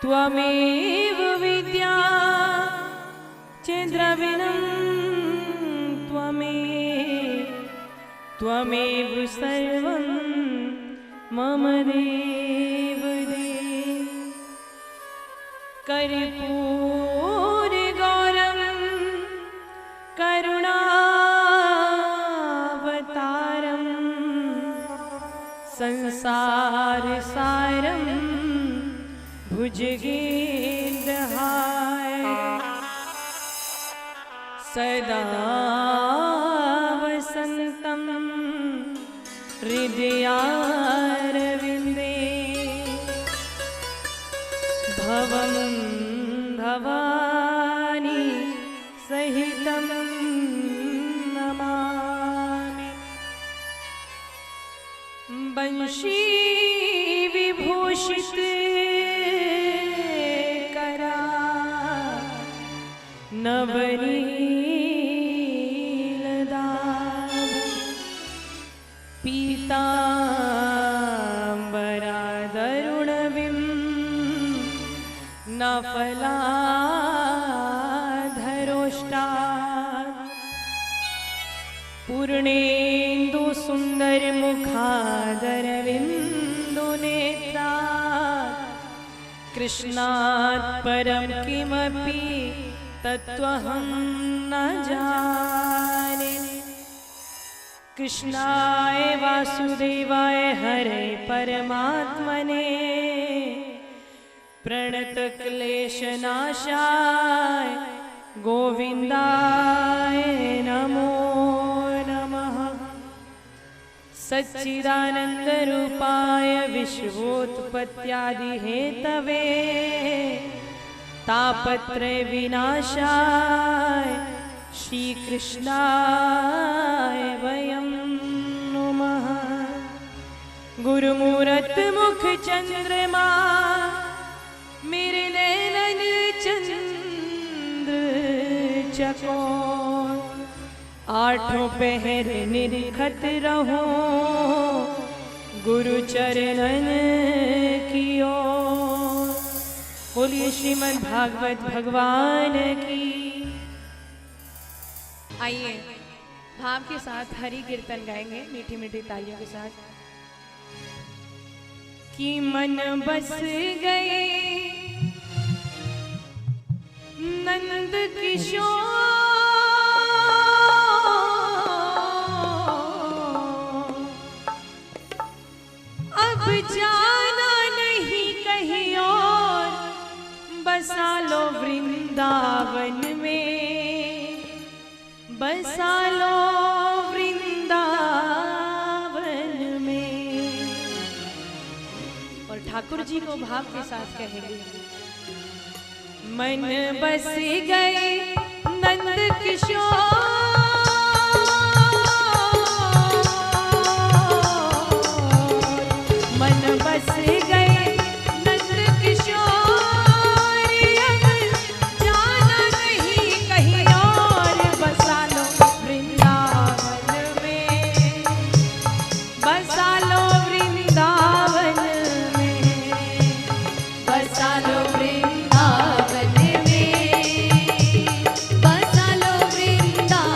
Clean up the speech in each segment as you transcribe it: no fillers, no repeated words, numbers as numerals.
त्वमेव विद्या चेद्रविनं त्वमेव सर्वं मम देव देव। कर्पूरगौरं करुणावतारं संसारसारं भुजगेन्द्रहार सदा वसन्तं हृदयारविन्दे भवं भवानी सहितं नमामि। बंशी विभूषित करा नवनीलदार पीताम्बरादरुणविं नफलाधरोष्टात् पूर्णेन्दु सुन्दरमुखादरविन्दुनेत्रात् कृष्णात् परं किमपि तत्त्वहं न जाने। कृष्णाय वासुदेवाय हरे परमात्मने प्रणतक्लेशनाशाय गोविन्दाय नमो नमः। सच्चिदानन्दरूपाय विश्वोत्पत्त्यादिहेतवे तापत्रय विनाशाय श्रीकृष्णाय वयं नुमः। गुरुमूरत मुख चंद्रमा मेरे नैनन चंद्र चकोर आठों पहर निरखत रहो गुरु चरणन की ओर। बोलिए श्रीमद् भागवत भगवान की। आइए भाव के साथ हरि कीर्तन गाएंगे मीठी मीठी तालियों के साथ। कि मन बस गए नंद किशोर अब जाना नहीं कहीं और बसा लो वृंदावन में बसा लो वृंदावन में। और ठाकुर जी को भाव के साथ कहेंगे मन बस गए नंद किशोर मन बस गए नंद किशोर अब जाना नहीं कहीं और बसा लो वृंदावन में बसा लो वृंदावन में बसा लो वृंदावन में बसा लो वृंदावन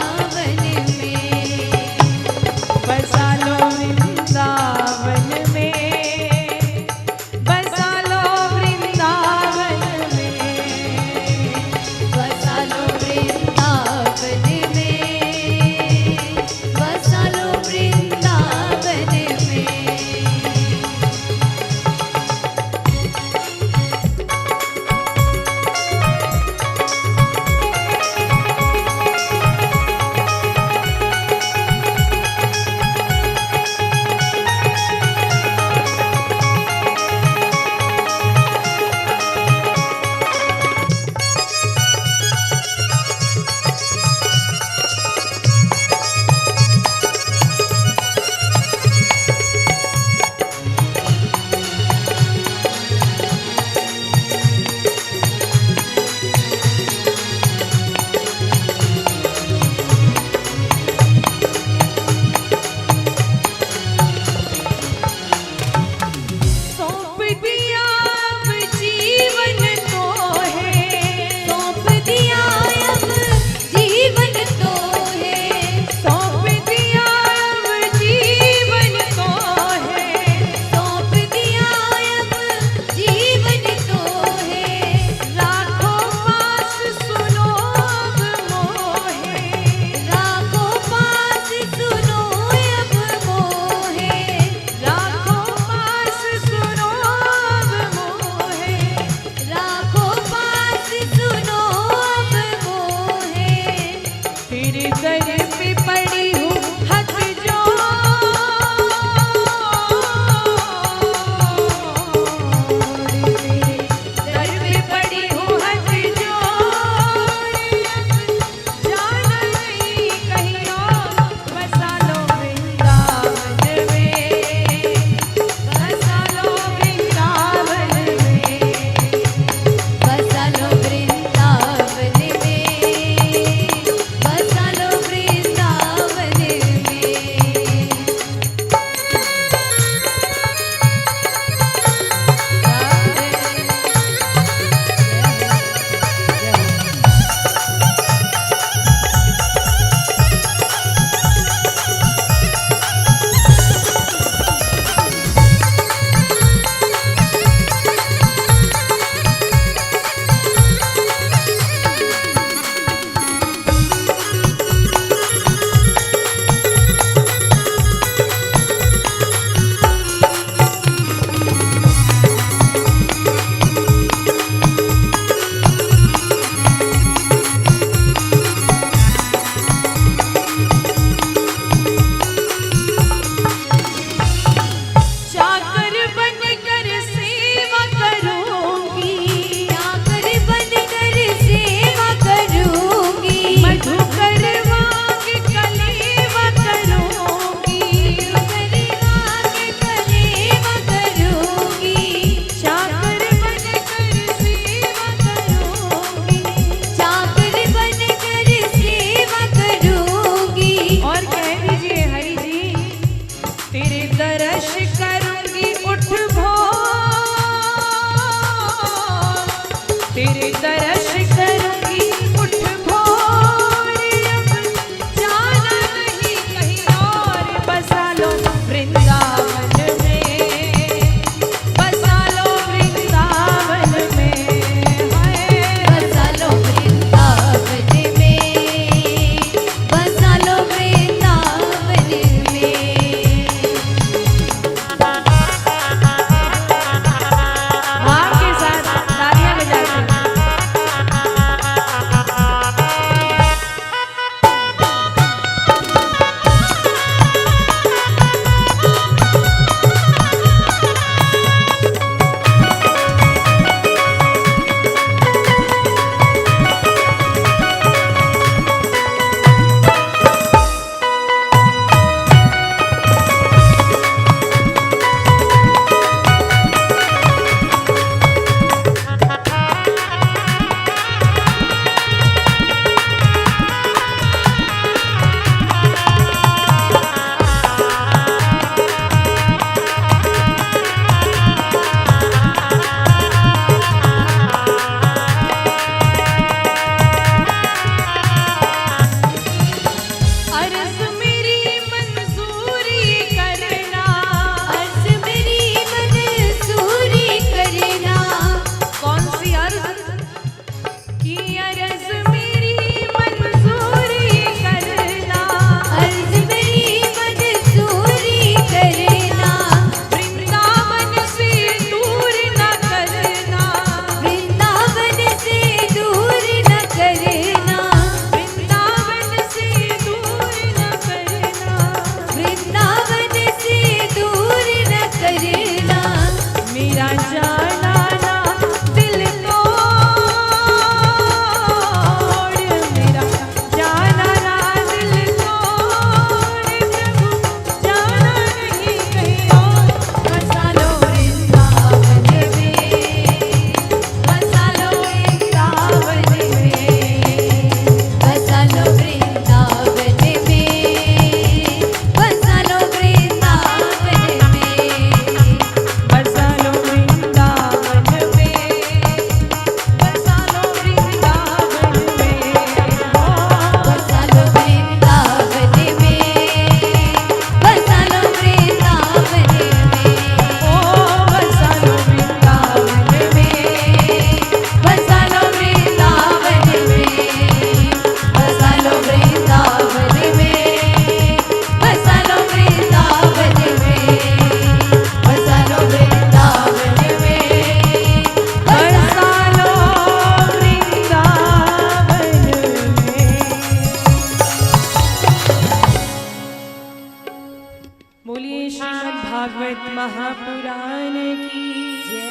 श्रीमद् भागवत महापुराण की जय।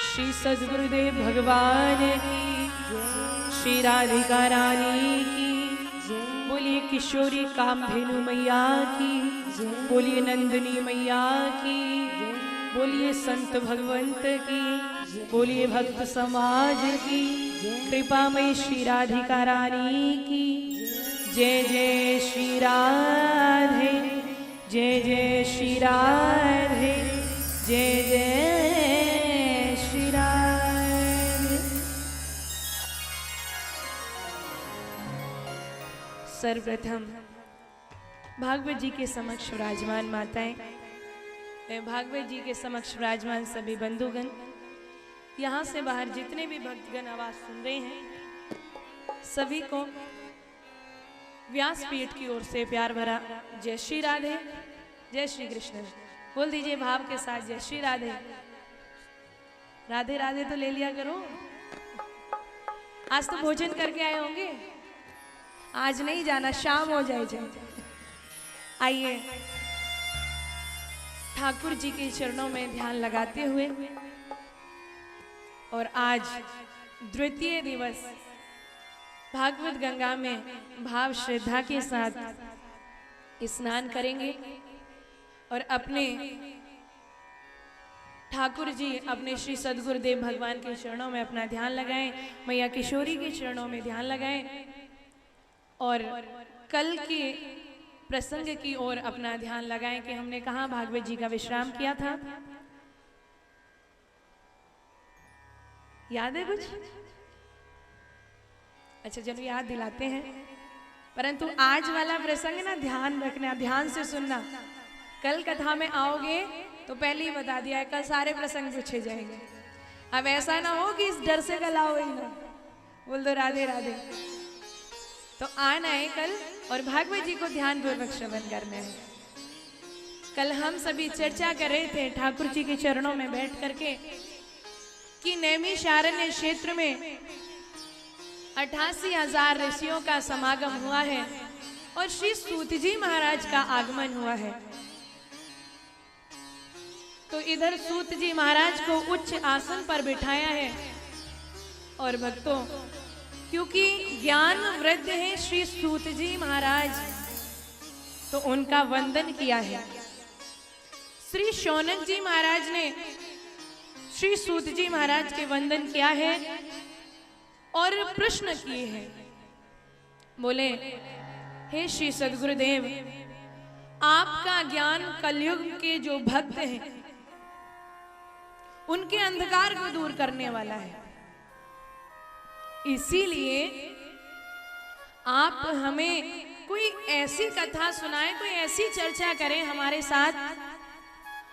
श्री सद्गुरुदेव भगवान की जय। श्री राधिका रानी की जय। बोलिए किशोरी कामधेनु मैया की जय। बोलिए नंदिनी मैया की जय। बोलिए संत भगवंत की, बोलिए भक्त समाज की, कृपामयी श्री राधिका रानी की जय। जय श्री राधे, जय जय श्री राधे, जय जय श्री राधे। सर्वप्रथम भागवत जी के समक्ष विराजमान माताएं, भागवत जी के समक्ष विराजमान सभी बंधुगण, यहाँ से बाहर जितने भी भक्तगण आवाज सुन रहे हैं, सभी को व्यासपीठ की ओर से प्यार भरा जय श्री राधे, जय श्री कृष्ण। बोल दीजिए भाव के साथ जय श्री राधे। राधे राधे तो ले लिया करो। आज तो भोजन करके आए होंगे, आज नहीं जाना, शाम हो जाए। आइए ठाकुर जी के चरणों में ध्यान लगाते हुए और आज द्वितीय दिवस भागवत गंगा में भाव श्रद्धा के साथ स्नान करेंगे और अपने ठाकुर जी अपने श्री सद्गुरुदेव भगवान के चरणों में अपना ध्यान लगाएं, मैया किशोरी के चरणों में ध्यान लगाएं और कल के प्रसंग की ओर अपना ध्यान लगाएं कि हमने कहाँ भागवत जी का विश्राम किया था। याद है कुछ? अच्छा चलो याद दिलाते हैं, परंतु आज वाला प्रसंग ना ध्यान रखना, ध्यान से सुनना। कल कथा में आओगे तो पहले ही बता दिया है, कल सारे प्रसंग पूछे जाएंगे। अब ऐसा ना हो कि इस डर से कल आओ ही ना। बोल दो राधे राधे। तो आना है कल और भागवत जी को ध्यान पूर्वक श्रवण करना है। कल हम सभी चर्चा कर रहे थे ठाकुर जी के चरणों में बैठ करके कि नैमिषारण्य क्षेत्र में 88,000 ऋषियों का समागम हुआ है और श्री सूत जी महाराज का आगमन हुआ है। तो इधर सूत जी महाराज को उच्च आसन पर बिठाया है और भक्तों, क्योंकि ज्ञान वृद्ध है श्री सूत जी महाराज, तो उनका वंदन किया है। श्री शौनक जी महाराज ने श्री सूत जी महाराज के वंदन किया है और प्रश्न किए हैं। बोले, हे श्री सद्गुरुदेव, आपका ज्ञान कलयुग के जो भक्त हैं उनके अंधकार को दूर करने वाला है, इसीलिए आप हमें कोई ऐसी कथा सुनाएं, कोई ऐसी चर्चा करें हमारे साथ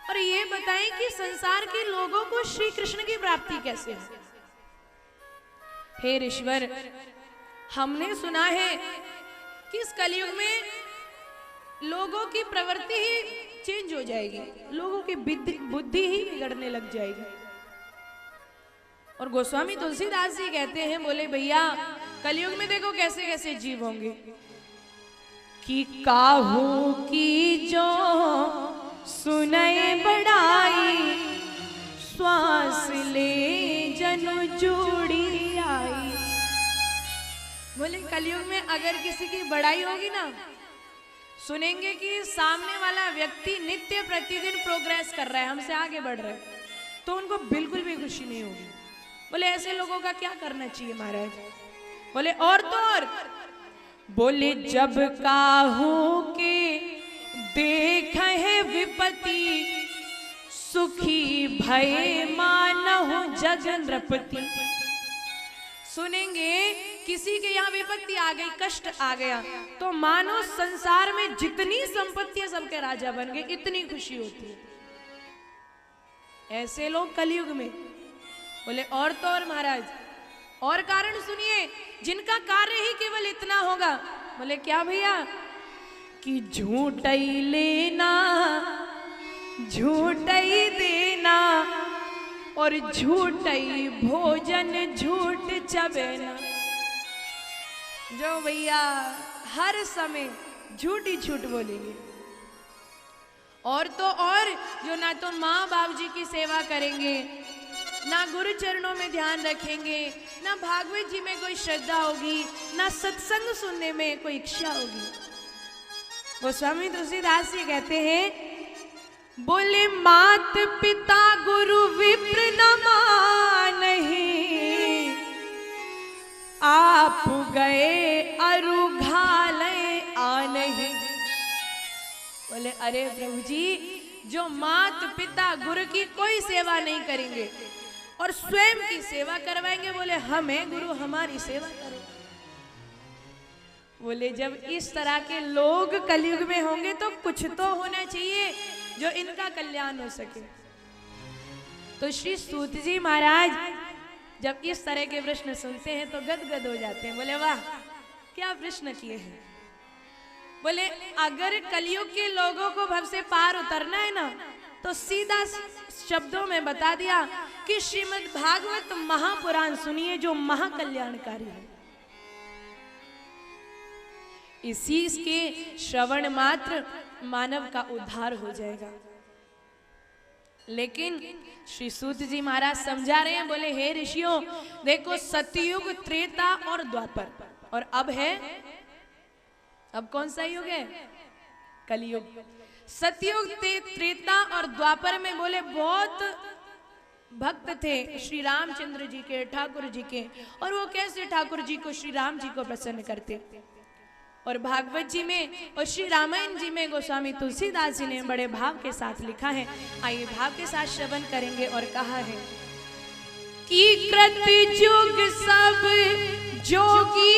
और ये बताएं कि संसार के लोगों को श्री कृष्ण की प्राप्ति कैसे हो। हे ऋषिवर, हमने सुना है कि इस कलयुग में लोगों की प्रवृत्ति ही चेंज हो जाएगी, लोगों की बुद्धि ही बिगड़ने लग जाएगी। और गोस्वामी तुलसीदास जी कहते हैं, बोले भैया कलयुग में देखो कैसे कैसे जीव होंगे कि काहू की जो सुनए बड़ाई, श्वास ले जनु जोड़ी आई। बोले कलयुग में अगर किसी की बड़ाई होगी ना, सुनेंगे कि सामने वाला व्यक्ति नित्य प्रतिदिन प्रोग्रेस कर रहा है, हमसे आगे बढ़ रहा है, तो उनको बिल्कुल भी खुशी नहीं होगी। बोले ऐसे लोगों का क्या करना चाहिए महाराज? बोले और तो और, बोले जब काहू के देख है विपत्ति, सुखी भय मानहु जग नृपति। सुनेंगे किसी के यहाँ विपत्ति आ गई, कष्ट आ गया, तो मानो संसार में जितनी संपत्तियां सबके राजा बन गए, इतनी खुशी होती है। ऐसे लोग कलयुग में। बोले और तो और महाराज, और कारण सुनिए जिनका कार्य ही केवल इतना होगा। बोले क्या भैया? कि झूठ ही लेना, झूठ ही देना और झूठ ही भोजन, झूठ चबेना। जो भैया हर समय झूठ ही झूठ बोलेंगे, और तो और जो ना तो माँ बाप जी की सेवा करेंगे, ना गुरु चरणों में ध्यान रखेंगे, ना भागवत जी में कोई श्रद्धा होगी, ना सत्संग सुनने में कोई इच्छा होगी। गोस्वामी तुलसीदास जी कहते हैं, बोले मात पिता गुरु विप्र न मानहि, आप गए अरु घाले आनहि। बोले अरे प्रभु जी, जो मात पिता गुरु की कोई सेवा नहीं करेंगे और स्वयं की सेवा करवाएंगे, बोले हमें गुरु हमारी सेवा करो। बोले जब इस तरह के लोग कलयुग में होंगे तो कुछ तो होना चाहिए जो इनका कल्याण हो सके। तो श्री सूत जी महाराज जब इस तरह के प्रश्न सुनते हैं तो गदगद हो जाते हैं। बोले वाह, क्या प्रश्न किए हैं। बोले अगर कलयुग के लोगों को भव से पार उतरना है ना, तो सीधा शब्दों में बता दिया कि श्रीमद् भागवत महापुराण सुनिए, जो महाकल्याणकारी है। इसी के श्रवण मात्र मानव का उद्धार हो जाएगा। लेकिन श्री सूत जी महाराज समझा रहे हैं, बोले हे ऋषियों, देखो सतयुग, त्रेता और द्वापर, और अब है, अब कौन सा युग है? कलयुग। सतयुग, त्रेता और द्वापर में बोले बहुत भक्त थे श्री रामचंद्र जी के, ठाकुर जी के, और वो कैसे ठाकुर जी को, श्री राम जी को प्रसन्न करते। और भागवत जी में और श्री रामायण जी में गोस्वामी तुलसीदास जी ने बड़े भाव के साथ लिखा है। आइए भाव के साथ श्रवण करेंगे। और कहा है कि कृत युग सब जोगी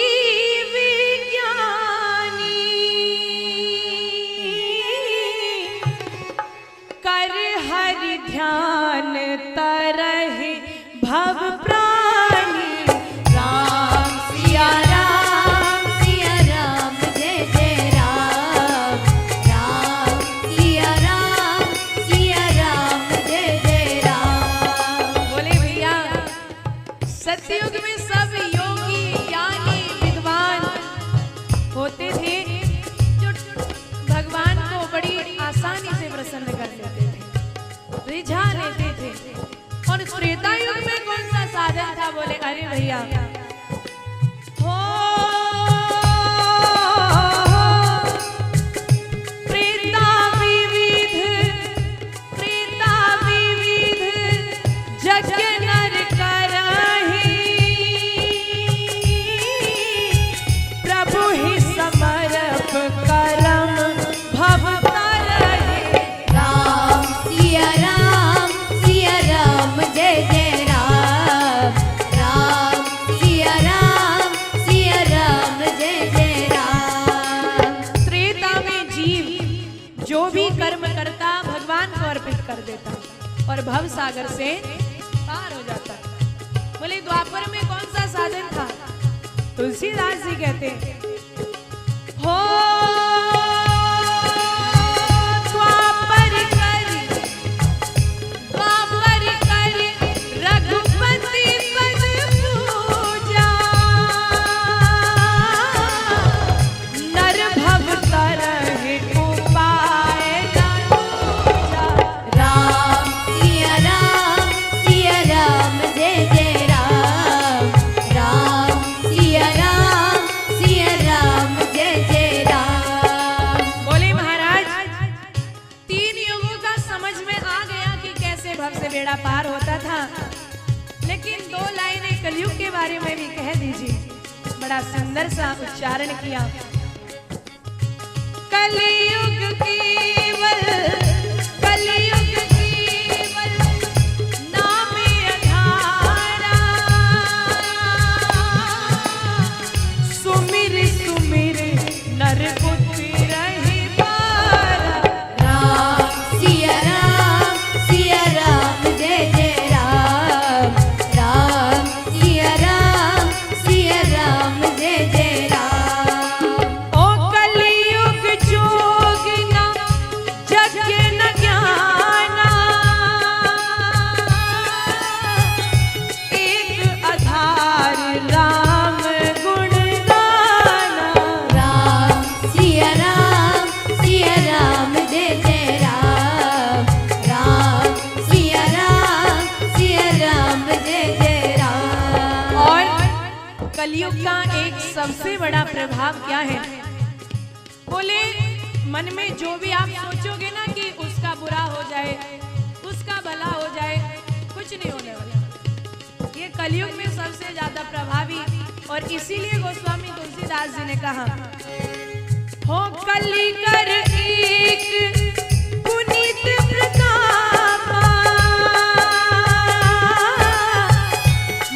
विज्ञानी, कर हरि ध्यान तरहि भव प्राणी। राम सिया राम, सिया राम जय जय राम, राम सिया राम, सिया राम जय जय राम। बोले भैया, सतयुग में सब योगी, ज्ञानी, विद्वान होते थे जो भगवान को बड़ी आसानी से प्रसन्न कर देते थे, रिझा लेते थे। और त्रेता युग में कौन सा साधन था? बोले अरे भैया, हो त्रेता विविध, त्रेता विविध यज्ञ नर करहि, प्रभु ही समर्प करम भव तरहि। राम सिया राम, सिया राम जय जय राम, राम सिया राम, सिया राम जय जय राम। त्रेता में जीव जो भी कर्म करता भगवान को अर्पित कर देता और भव सागर से पार हो जाता। बोले द्वापर में कौन सा साधन था? तुलसीदास जी कहते हैं, हो द्वापर कर, द्वापर कर रघुपति पद पूजा, नर भव तरहि उपाय न दूजा। राम सिया राम, सिया राम जय जय राम, राम सिया राम, सिया राम जय जय राम। बोले महाराज, तीन युगों का समझ में आ गया कि कैसे भव से बेड़ा पार होता था। लेकिन दो लाइनें कलयुग के बारे में भी कह दीजिए। बड़ा सुंदर सा उच्चारण किया। कलयुग केवल, कलयुग केवल नामे अधारा, सुमिर सुमिर नर बुद्धि रहि पारा। राम सिया राम, सिया राम जय जय राम, राम सिया राम, सिया राम जय जय राम। कलयुग का एक सबसे बड़ा प्रभाव क्या है? बोले मन में जो भी आप सोचोगे ना कि उसका बुरा हो जाए, उसका भला हो जाए, कुछ नहीं होने वाला। ये कलयुग में सबसे ज्यादा प्रभावी, और इसीलिए गोस्वामी तुलसीदास जी ने कहा, हो कली कर एक पुनीत प्रतापा,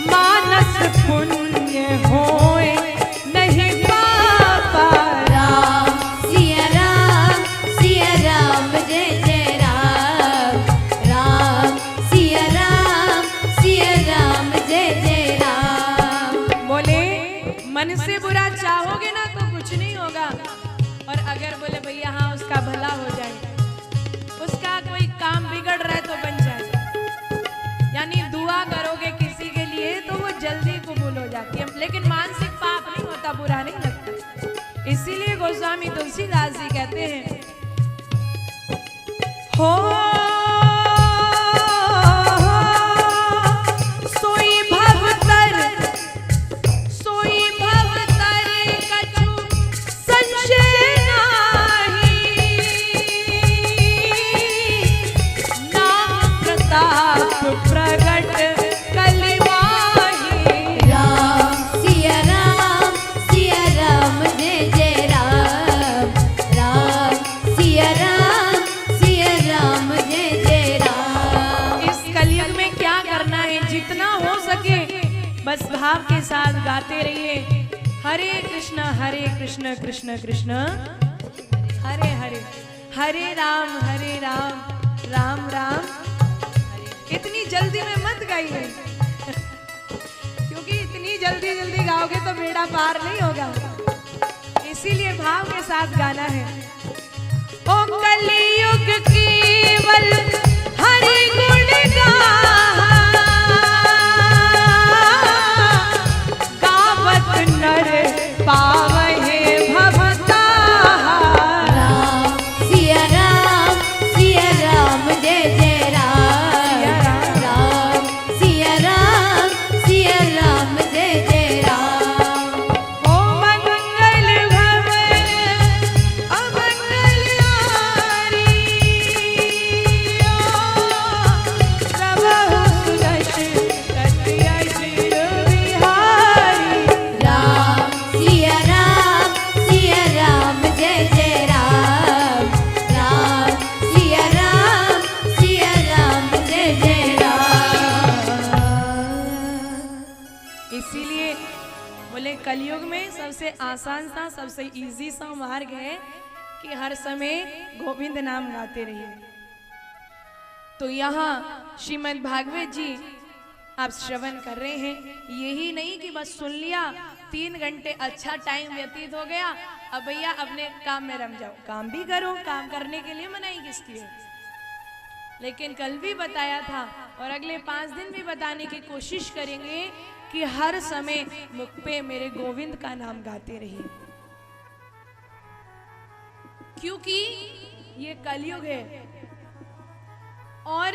मानस पुण्य होए नहीं पापा। राम सिया राम जय जय राम। राम सिया राम जय जय राम। बोले मन से बुरा चाहोगे ना तो कुछ नहीं होगा, और अगर बोले भैया हाँ उसका भला हो जाए, उसका कोई काम बिगड़ रहा है तो बन जाए, यानी दुआ करोगे किसी के लिए तो वो जल्दी कबूल हो जाती है, लेकिन मानसिक पाप नहीं होता, बुरा नहीं लगता। इसीलिए गोस्वामी तुलसीदास जी कहते हैं, हो सोई भवतर कछु संशय नाही, नाम प्रताप प्रगट कलिवाही। राम सिया राम जय जय राम। राम सिया राम जय जय राम। इस कलयुग में क्या करना है? जितना हो सके बस भाव के साथ गाते रहिए, हरे कृष्ण कृष्ण कृष्ण हरे हरे, हरे राम राम राम हरे। इतनी जल्दी में मत गाइए क्योंकि इतनी जल्दी जल्दी गाओगे तो बेड़ा पार नहीं होगा, इसीलिए भाव के साथ गाना है। ओ कलियुग केवल हरि गुण गावत नर पावहे भवताहा। राम सिया राम जय जय राम। राम सिया राम जय जय राम। ओ मंगल भवन अमंगल हारी, प्रभु सुदर्शन यश विहारी। राम सिया राम जय जय राम। राम सिया राम जय जय राम। इसीलिए बोले कलयुग में सबसे आसान सा, सबसे इजी सा मार्ग है कि हर समय गोविंद नाम गाते रहिए। तो यहाँ श्रीमद् भागवत जी आप श्रवण कर रहे हैं, यही नहीं कि बस सुन लिया, 3 घंटे अच्छा टाइम व्यतीत हो गया, अब भैया अपने काम में रम जाओ। काम भी करो, काम करने के लिए मनाही किसकी है? लेकिन कल भी बताया था और अगले 5 दिन भी बताने की कोशिश करेंगे कि हर समय मुख पे मेरे गोविंद का नाम गाते रहिए, क्योंकि ये कलयुग है और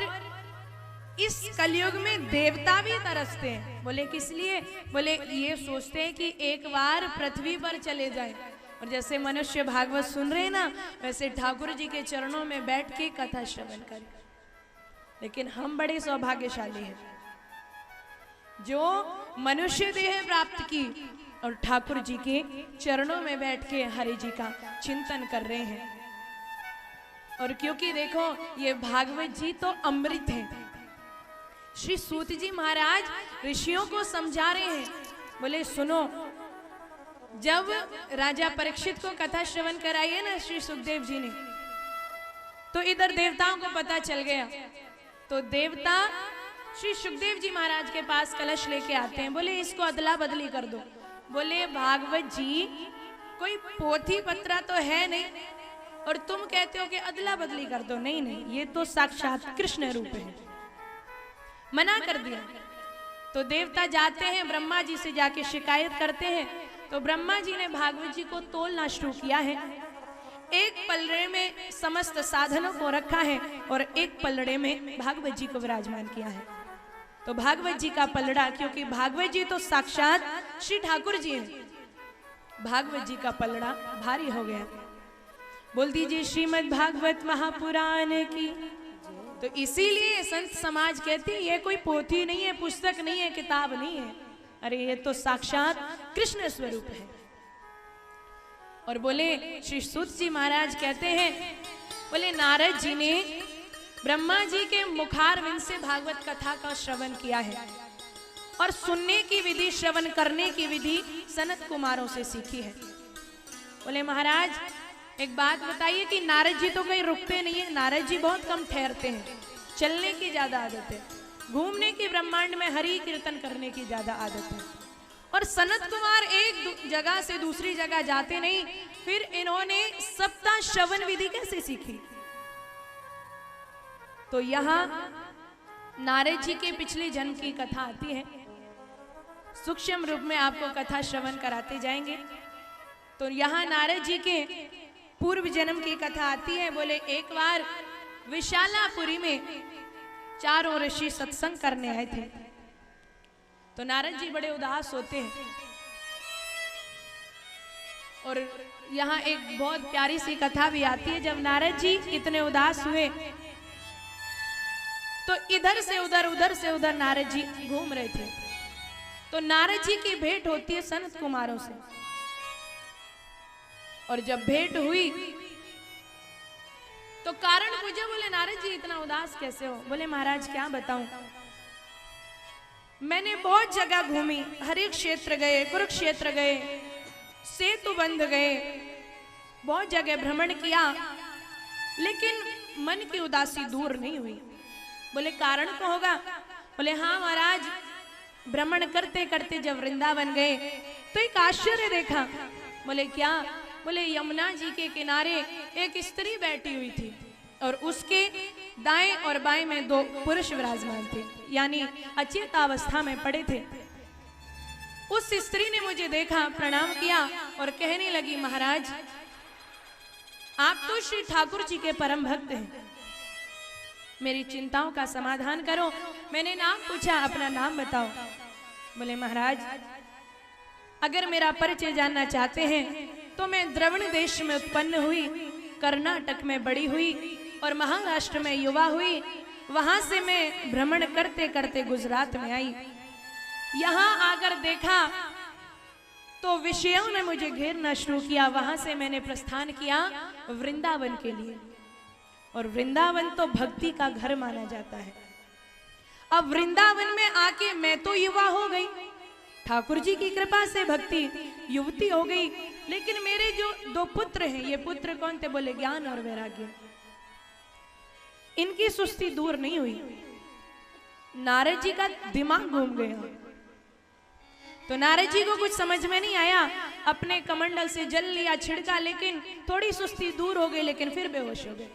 इस कलयुग में देवता भी तरसते हैं। बोले किस लिए? बोले ये सोचते हैं कि एक बार पृथ्वी पर चले जाए, और जैसे मनुष्य भागवत सुन रहे हैं ना, वैसे ठाकुर जी के चरणों में बैठ के कथा श्रवण करें। लेकिन हम बड़े सौभाग्यशाली हैं जो मनुष्य देह प्राप्त की और ठाकुर जी के चरणों में बैठ के हरि जी का चिंतन कर रहे हैं। और क्योंकि देखो ये भागवत जी तो अमृत है, श्री सूत जी महाराज ऋषियों को समझा रहे हैं। बोले सुनो, जब राजा परीक्षित को कथा श्रवण कराई है ना श्री सुखदेव जी ने, तो इधर देवताओं को पता चल गया, तो देवता श्री सुखदेव जी महाराज के पास कलश लेके आते हैं। बोले इसको अदला बदली कर दो। बोले भागवत जी कोई पोथी पत्रा तो है नहीं और तुम कहते हो कि अदला बदली कर दो। नहीं नहीं, ये तो साक्षात कृष्ण रूप है, मना कर दिया। तो देवता जाते हैं ब्रह्मा जी से जाके शिकायत करते हैं, तो ब्रह्मा जी ने भागवत जी को तोलना शुरू किया है। एक पलड़े में समस्त साधनों को रखा है और एक पलड़े में भागवत जी को विराजमान किया है। तो भागवत जी का पलड़ा, क्योंकि भागवत जी तो साक्षात श्री ठाकुर जी हैं, भागवत जी का पलड़ा भारी हो गया। बोल दीजिए श्रीमद् भागवत महापुराण की। तो इसीलिए संत समाज कहती है ये कोई पोथी नहीं है, पुस्तक नहीं है, किताब नहीं है, अरे ये तो साक्षात कृष्ण स्वरूप है। और बोले श्री सूत जी महाराज कहते हैं, बोले नारद जी ने ब्रह्मा जी के मुखारविंद से भागवत कथा का श्रवण किया है और सुनने की विधि, श्रवण करने की विधि सनत कुमारों से सीखी है। बोले महाराज एक बात बताइए कि नारद जी तो कहीं रुकते नहीं है, नारद जी बहुत कम ठहरते हैं, चलने की ज्यादा आदत है, घूमने की, ब्रह्मांड में हरि कीर्तन करने की ज्यादा आदत है। और सनत कुमार एक जगह से दूसरी जगह जाते नहीं, फिर इन्होंने सप्ताह श्रवण विधि कैसे सीखी? तो यहाँ नारद जी के पिछले जन्म की कथा आती है, सूक्ष्म रूप में आपको कथा श्रवण कराते जाएंगे। तो यहाँ नारद जी के पूर्व जन्म की कथा आती है। बोले एक बार विशालापुरी में चारों ऋषि सत्संग करने आए थे। तो नारद जी बड़े उदास होते हैं और यहाँ एक बहुत प्यारी सी कथा भी आती है। जब नारद जी इतने उदास हुए तो इधर से उधर, उधर से उधर नारद जी घूम रहे थे। तो नारद जी की भेंट होती है सनत कुमारों से, और जब भेंट हुई तो कारण पूछा, बोले नारद जी इतना उदास कैसे हो? बोले महाराज क्या बताऊं, मैंने बहुत जगह घूमी, हर एक क्षेत्र गए, कुरुक्षेत्र गए, सेतु बंध गए, बहुत जगह भ्रमण किया, लेकिन मन की उदासी दूर नहीं हुई। बोले कारण को होगा? बोले हाँ महाराज, भ्रमण करते करते जब वृंदावन गए तो एक आश्चर्य देखा। बोले क्या? बोले यमुना जी के किनारे एक स्त्री बैठी हुई थी और उसके दाएं और बाएं में दो पुरुष विराजमान थे, यानी अचेतावस्था में पड़े थे। उस स्त्री ने मुझे देखा, प्रणाम किया और कहने लगी महाराज आप तो श्री ठाकुर जी के परम भक्त हैं, मेरी चिंताओं का समाधान करो। मैंने नाम पूछा, अपना नाम बताओ। बोले महाराज अगर मेरा परिचय जानना चाहते हैं तो मैं द्रविड़ देश में उत्पन्न हुई, कर्नाटक में बड़ी हुई और महाराष्ट्र में युवा हुई। वहां से मैं भ्रमण करते करते गुजरात में आई। यहाँ आकर देखा तो विषयों ने मुझे घेरना शुरू किया। वहां से मैंने प्रस्थान किया वृंदावन के लिए, और वृंदावन तो भक्ति का घर माना जाता है। अब वृंदावन में आके मैं तो युवा हो गई, ठाकुर जी की कृपा से भक्ति युवती हो गई, लेकिन मेरे जो दो पुत्र हैं, ये पुत्र कौन थे? बोले ज्ञान और वैराग्य। इनकी सुस्ती दूर नहीं हुई। नारद जी का दिमाग घूम गया। तो नारद जी को कुछ समझ में नहीं आया, अपने कमंडल से जल लिया, छिड़का, लेकिन थोड़ी सुस्ती दूर हो गई, लेकिन फिर बेहोश हो गए।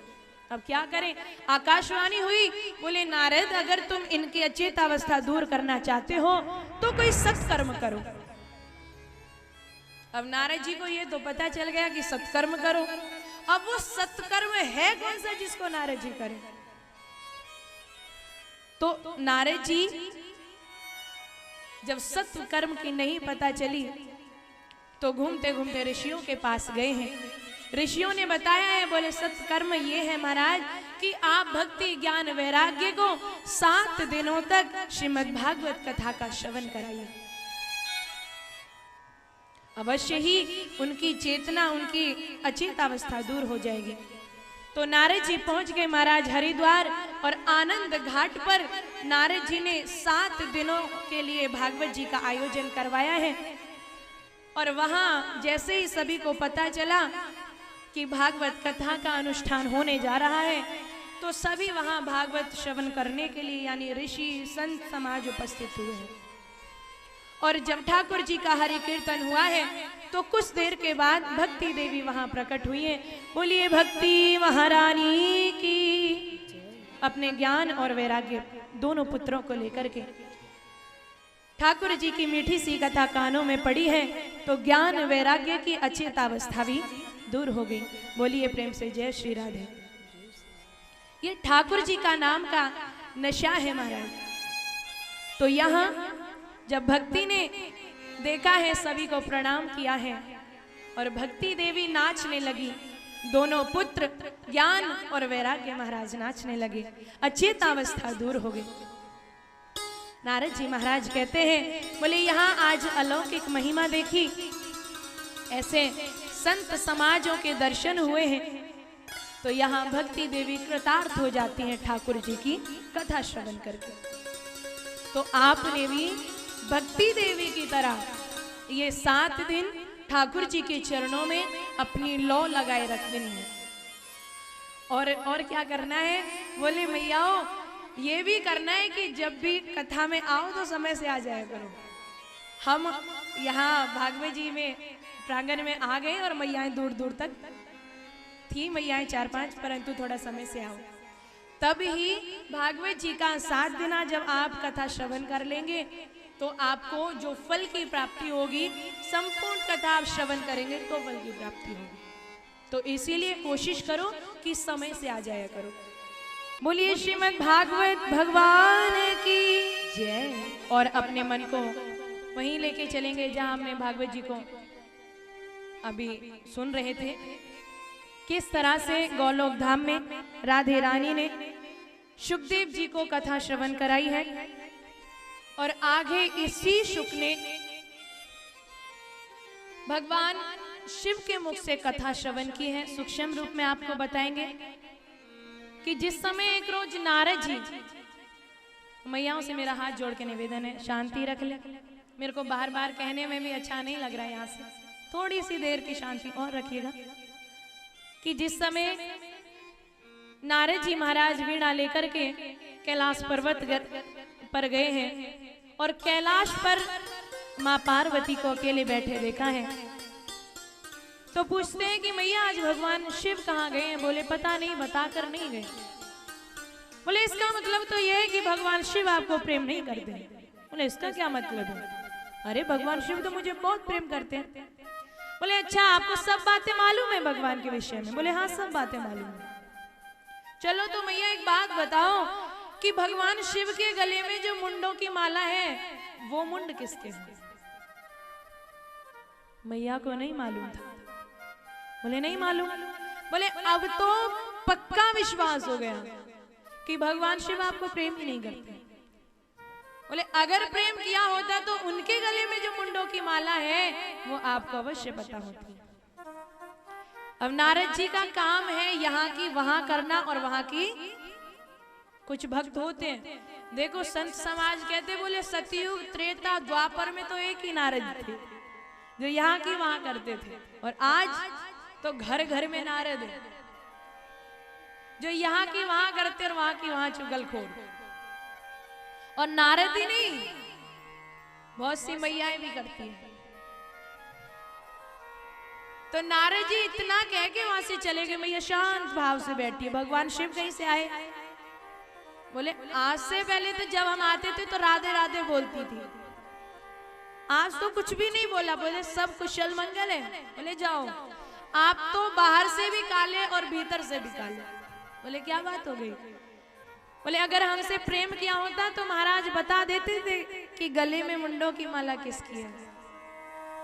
अब क्या करें? आकाशवाणी हुई, बोले नारद अगर तुम इनकी अचेतावस्था दूर करना चाहते हो तो कोई सत्कर्म करो। अब नारद जी को ये तो पता चल गया कि सत्कर्म करो। अब वो सत्कर्म है कौन सा जिसको नारद जी करें? तो नारद जी जब सत्कर्म की नहीं पता चली तो घूमते घूमते ऋषियों के पास गए हैं। ऋषियों ने बताया है, बोले सत्कर्म ये है महाराज कि आप भक्ति ज्ञान वैराग्य को 7 दिनों तक श्रीमद् भागवत कथा का श्रवण कराइए। अवश्य ही उनकी चेतना, उनकी अचेतावस्था दूर हो जाएगी। तो नारद जी पहुंच गए महाराज हरिद्वार, और आनंद घाट पर नारद जी ने 7 दिनों के लिए भागवत जी का आयोजन करवाया है। और वहां जैसे ही सभी को पता चला कि भागवत कथा का अनुष्ठान होने जा रहा है, तो सभी वहां भागवत श्रवण करने के लिए, यानी ऋषि संत समाज उपस्थित हुए हैं। और जब ठाकुर जी का हरि कीर्तन हुआ है तो कुछ देर के बाद भक्ति देवी वहां प्रकट हुई है। बोलिए भक्ति महारानी की। अपने ज्ञान और वैराग्य दोनों पुत्रों को लेकर के ठाकुर जी की मीठी सी कथा कानों में पड़ी है, तो ज्ञान वैराग्य की अचेतावस्था भी दूर हो गई। बोलिए प्रेम से जय श्री राधे। ये ठाकुर जी का नाम का नशा है महाराज। तो यहाँ जब भक्ति ने देखा है, सभी को प्रणाम किया है और भक्ति देवी नाचने लगी, दोनों पुत्र ज्ञान और वैराग्य महाराज नाचने लगे, अचेतावस्था दूर हो गई। नारद जी महाराज कहते हैं, बोले यहाँ आज अलौकिक महिमा देखी, ऐसे संत समाजों के दर्शन हुए हैं, तो यहाँ भक्ति देवी कृतार्थ हो जाती हैं ठाकुर जी की कथा श्रवण करके। तो आपने भी भक्ति देवी की तरह ये 7 दिन ठाकुर जी के चरणों में अपनी लौ लगाए रखनी है। और क्या करना है? बोले मैयाओ ये भी करना है कि जब भी कथा में आओ तो समय से आ जाया करो। हम यहाँ भागवत जी में प्रांगण में आ गए और मैयाएं दूर दूर तक थी, मैयाएं 4-5, परंतु थोड़ा समय से आओ। तब ही भागवत जी का 7 दिना जब आप कथा श्रवण कर लेंगे तो आपको जो फल की प्राप्ति होगी, संपूर्ण कथा आप श्रवण करेंगे तो फल की प्राप्ति होगी। तो इसीलिए कोशिश करो कि समय से आ जाया करो। बोलिए श्रीमद् भागवत भगवान की जय। और अपने मन को वहीं लेके चलेंगे जहां हमने भागवत जी को अभी सुन रहे थे, किस तरह से गोलोक धाम में राधे रानी ने शुकदेव जी को कथा श्रवण कराई है और आगे इसी शुक ने भगवान शिव के मुख से कथा श्रवण की है। सूक्ष्म रूप में आपको बताएंगे कि जिस समय एक रोज नारद जी, मैयाओं से मेरा हाथ जोड़ के निवेदन है, शांति रख ले, मेरे को बार बार कहने में भी अच्छा नहीं लग रहा है, यहाँ से थोड़ी सी देर की शांति और रखिएगा। कि जिस समय नारद जी महाराज वीणा लेकर के कैलाश पर्वत पर गए हैं और कैलाश पर माँ पार्वती को अकेले बैठे देखा है, तो पूछते हैं कि मैया आज भगवान शिव कहाँ गए हैं? बोले पता नहीं, बताकर नहीं गए। बोले इसका मतलब तो यह है कि भगवान शिव आपको प्रेम नहीं करते। बोले इसका क्या मतलब है? अरे भगवान शिव तो मुझे बहुत प्रेम करते हैं। बोले अच्छा, आपको सब बातें मालूम है भगवान के विषय में? बोले हाँ, सब बातें मालूम है। चलो तो मैया एक बात बताओ कि भगवान शिव के गले में जो मुंडों की माला है, वो मुंड किसके हैं? मैया को नहीं मालूम था। बोले नहीं मालूम। बोले अब तो पक्का विश्वास हो गया कि भगवान शिव आपको प्रेम ही नहीं करते। बोले अगर प्रेम किया होता तो उनके गले में जो मुंडों की माला है वो आपको अवश्य पता होती। अब नारद जी का काम है यहाँ की वहां करना, और वहां की कुछ भक्त होते हैं, देखो संत समाज कहते, बोले सतयुग त्रेता द्वापर में तो एक ही नारद थे जो यहाँ की वहां करते थे, और आज तो घर घर में नारद है जो यहाँ की वहां करते और वहां की वहां चुगलखोर। और नारद ही नहीं, बहुत सी मैयाएं भी करती हैं। तो नारद जी इतना कह के वहां से चले गए, मैया शांत भाव से बैठी है। भगवान शिव कहीं से आए? बोले आज से पहले तो जब हम आते थे तो राधे राधे बोलती थी, आज तो कुछ भी नहीं बोला। बोले सब कुशल मंगल है? बोले जाओ, आप तो बाहर से भी काले और भीतर से भी काले। बोले क्या बात हो गई? बोले अगर हमसे प्रेम किया होता तो महाराज बता देते थे कि गले में मुंडों की माला किसकी है।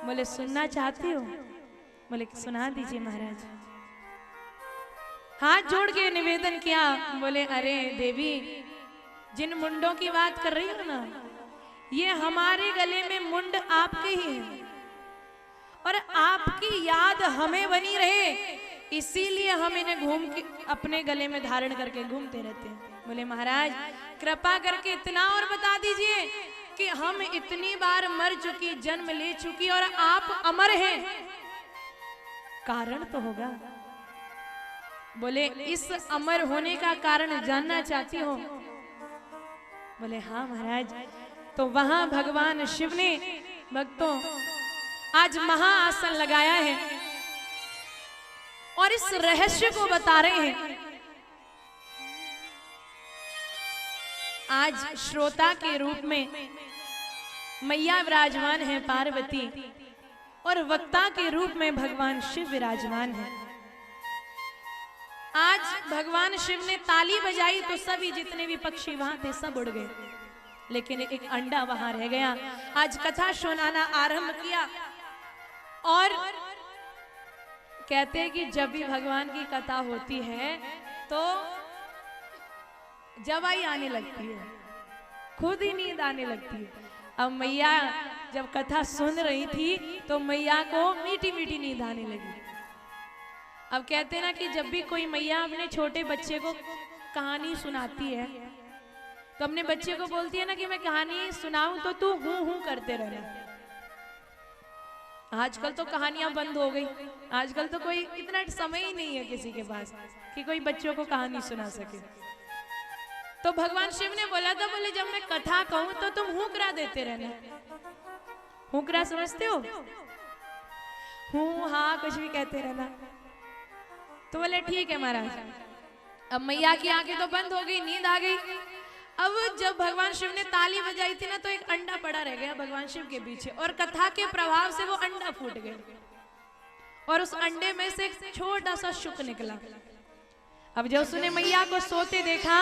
बोले सुनना चाहती हो? बोले सुना दीजिए महाराज। हाथ जोड़ के निवेदन किया। बोले अरे देवी, जिन मुंडों की बात कर रही हो ना, ये हमारे गले में मुंड आपके ही हैं और आपकी याद हमें बनी रहे, इसीलिए हम इन्हें घूम के अपने गले में धारण करके घूमते रहते हैं। बोले महाराज कृपा करके इतना और बता दीजिए कि हम इतनी बार मर चुकी, जन्म ले चुकी, और आप अमर हैं, कारण तो होगा। बोले इस अमर होने का कारण जानना चाहती हो? बोले हाँ महाराज। तो वहां भगवान शिव ने भक्तों आज महाआसन लगाया है और इस रहस्य को बता रहे हैं। आज श्रोता के रूप में मैया विराजमान है पार्वती, और वक्ता के रूप में भगवान शिव विराजमान है। आज भगवान शिव ने ताली बजाई तो सभी जितने भी पक्षी वहां थे सब उड़ गए। लेकिन एक अंडा वहां रह गया। आज कथा सुनाना आरंभ किया और कहते हैं कि जब भी भगवान की कथा होती है तो जवाई आने लगती है, खुद ही नींद आने लगती है। अब मैया जब कथा सुन रही थी तो मैया को मीठी मीठी नींद आने लगी। अब कहते हैं ना कि जब भी कोई मैया अपने छोटे बच्चे को कहानी सुनाती है तो अपने बच्चे को बोलती है ना कि मैं कहानी सुनाऊं तो तू हूं हूं करते रहना। आजकल तो कहानियां बंद हो गई, आजकल तो कोई इतना समय ही नहीं है किसी के पास कि कोई बच्चों को कहानी सुना सके। तो भगवान शिव ने बोला था, बोले जब मैं कथा कहूं तो तुम हुकरा देते रहना। हुकरा समझते हो? हूं हाँ कुछ भी कहते रहना। तो बोले ठीक है महाराज। अब मैया की आंखें तो बंद हो गई, नींद आ गई। अब जब भगवान शिव ने ताली बजाई थी ना तो एक अंडा पड़ा रह गया भगवान शिव के पीछे और कथा के प्रभाव से वो अंडा फूट गया और उस अंडे में से एक छोटा सा शुक निकला। अब जब उसने मैया को सोते देखा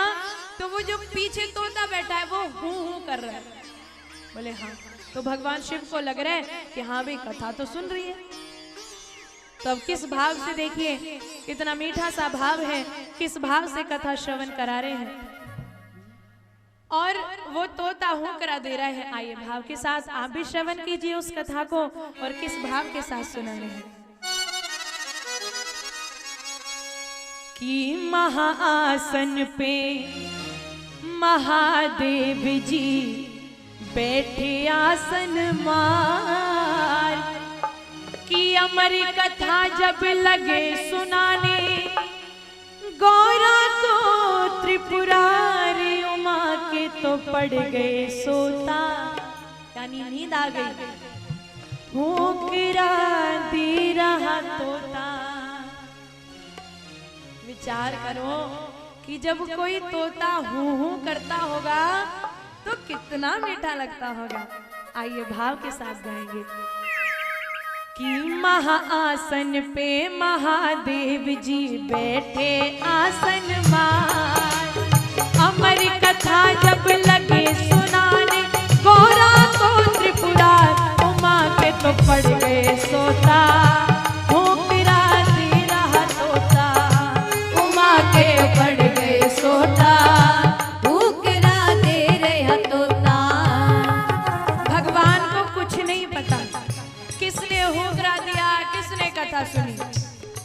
तो वो जो पीछे तोता बैठा है वो हूं हूं कर रहा है। बोले हाँ। तो भगवान शिव को लग रहा है कि हाँ भाई कथा तो सुन रही है। तो अब किस भाव से देखिए, कितना मीठा सा भाव है, किस भाव से कथा श्रवण करा रहे हैं और वो तोता हुकरा दे रहा है। आइए भाव के साथ आप भी श्रवण कीजिए उस कथा को और किस भाव के साथ सुना रहे हैं। कि महाआसन पे महादेव जी बैठे आसन मार, कि अमर कथा जब लगे सुनाने गौरा को त्रिपुरारी उमा के तो पड़ गए सोता, यानी नींद आ गई। हुकरा दे रहा तोता। विचार करो कि जब कोई तोता हूं हूं करता होगा तो कितना मीठा लगता होगा। आइए भाव के साथ गाएंगे कि महाआसन पे महादेव जी बैठे आसन मार, अमर कथा जब लगे सुनाने गौरा को त्रिपुरार उमा के तो पड़ गए सोता। हुकरा दे रहा तोता, उमा के पड़ गए सोता। हुकरा दे रहा तोता। भगवान को कुछ नहीं पता किसने हुकरा दिया, किसने कथा सुनी।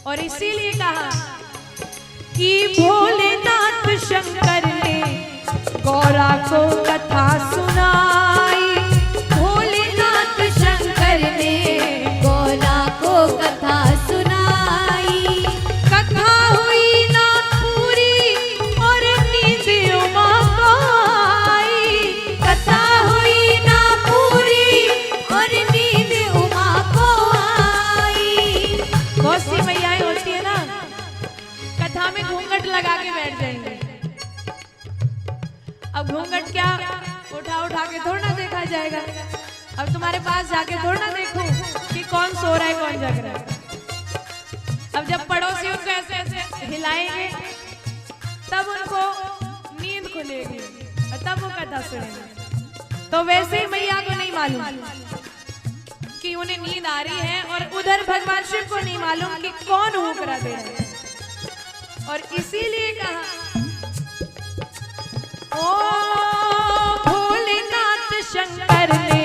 और इसीलिए कहा कि भोलेनाथ शंकर ने गौरा को कथा सुनाई। भोलेनाथ शंकर ने गौरा को कथा सुनाई। कथा हुई ना पूरी और नींद उमा को आई। कथा हुई ना पूरी और नींद उमा को आई। बहुत सी मैयाएं होती है ना, कथा में घूंघट लगा के बैठ जाएंगे। अब घूंघट क्या उठा उठा के थोड़ा ना देखा जाएगा। अब तुम्हारे पास जाके थोड़ा ना देखूं कि कौन सो रहा है कौन जग रहा है। अब जब पड़ोसी उनको ऐसे ऐसे हिलाएंगे तब उनको नींद खुलेगी और तब वो कथा सुनेंगे। तो वैसे ही मैया को नहीं मालूम कि उन्हें नींद आ रही है और उधर भगवान शिव को नहीं मालूम कि कौन हुकरा दे रहा है। और इसीलिए कहा ओ भोलेनाथ शंकर ने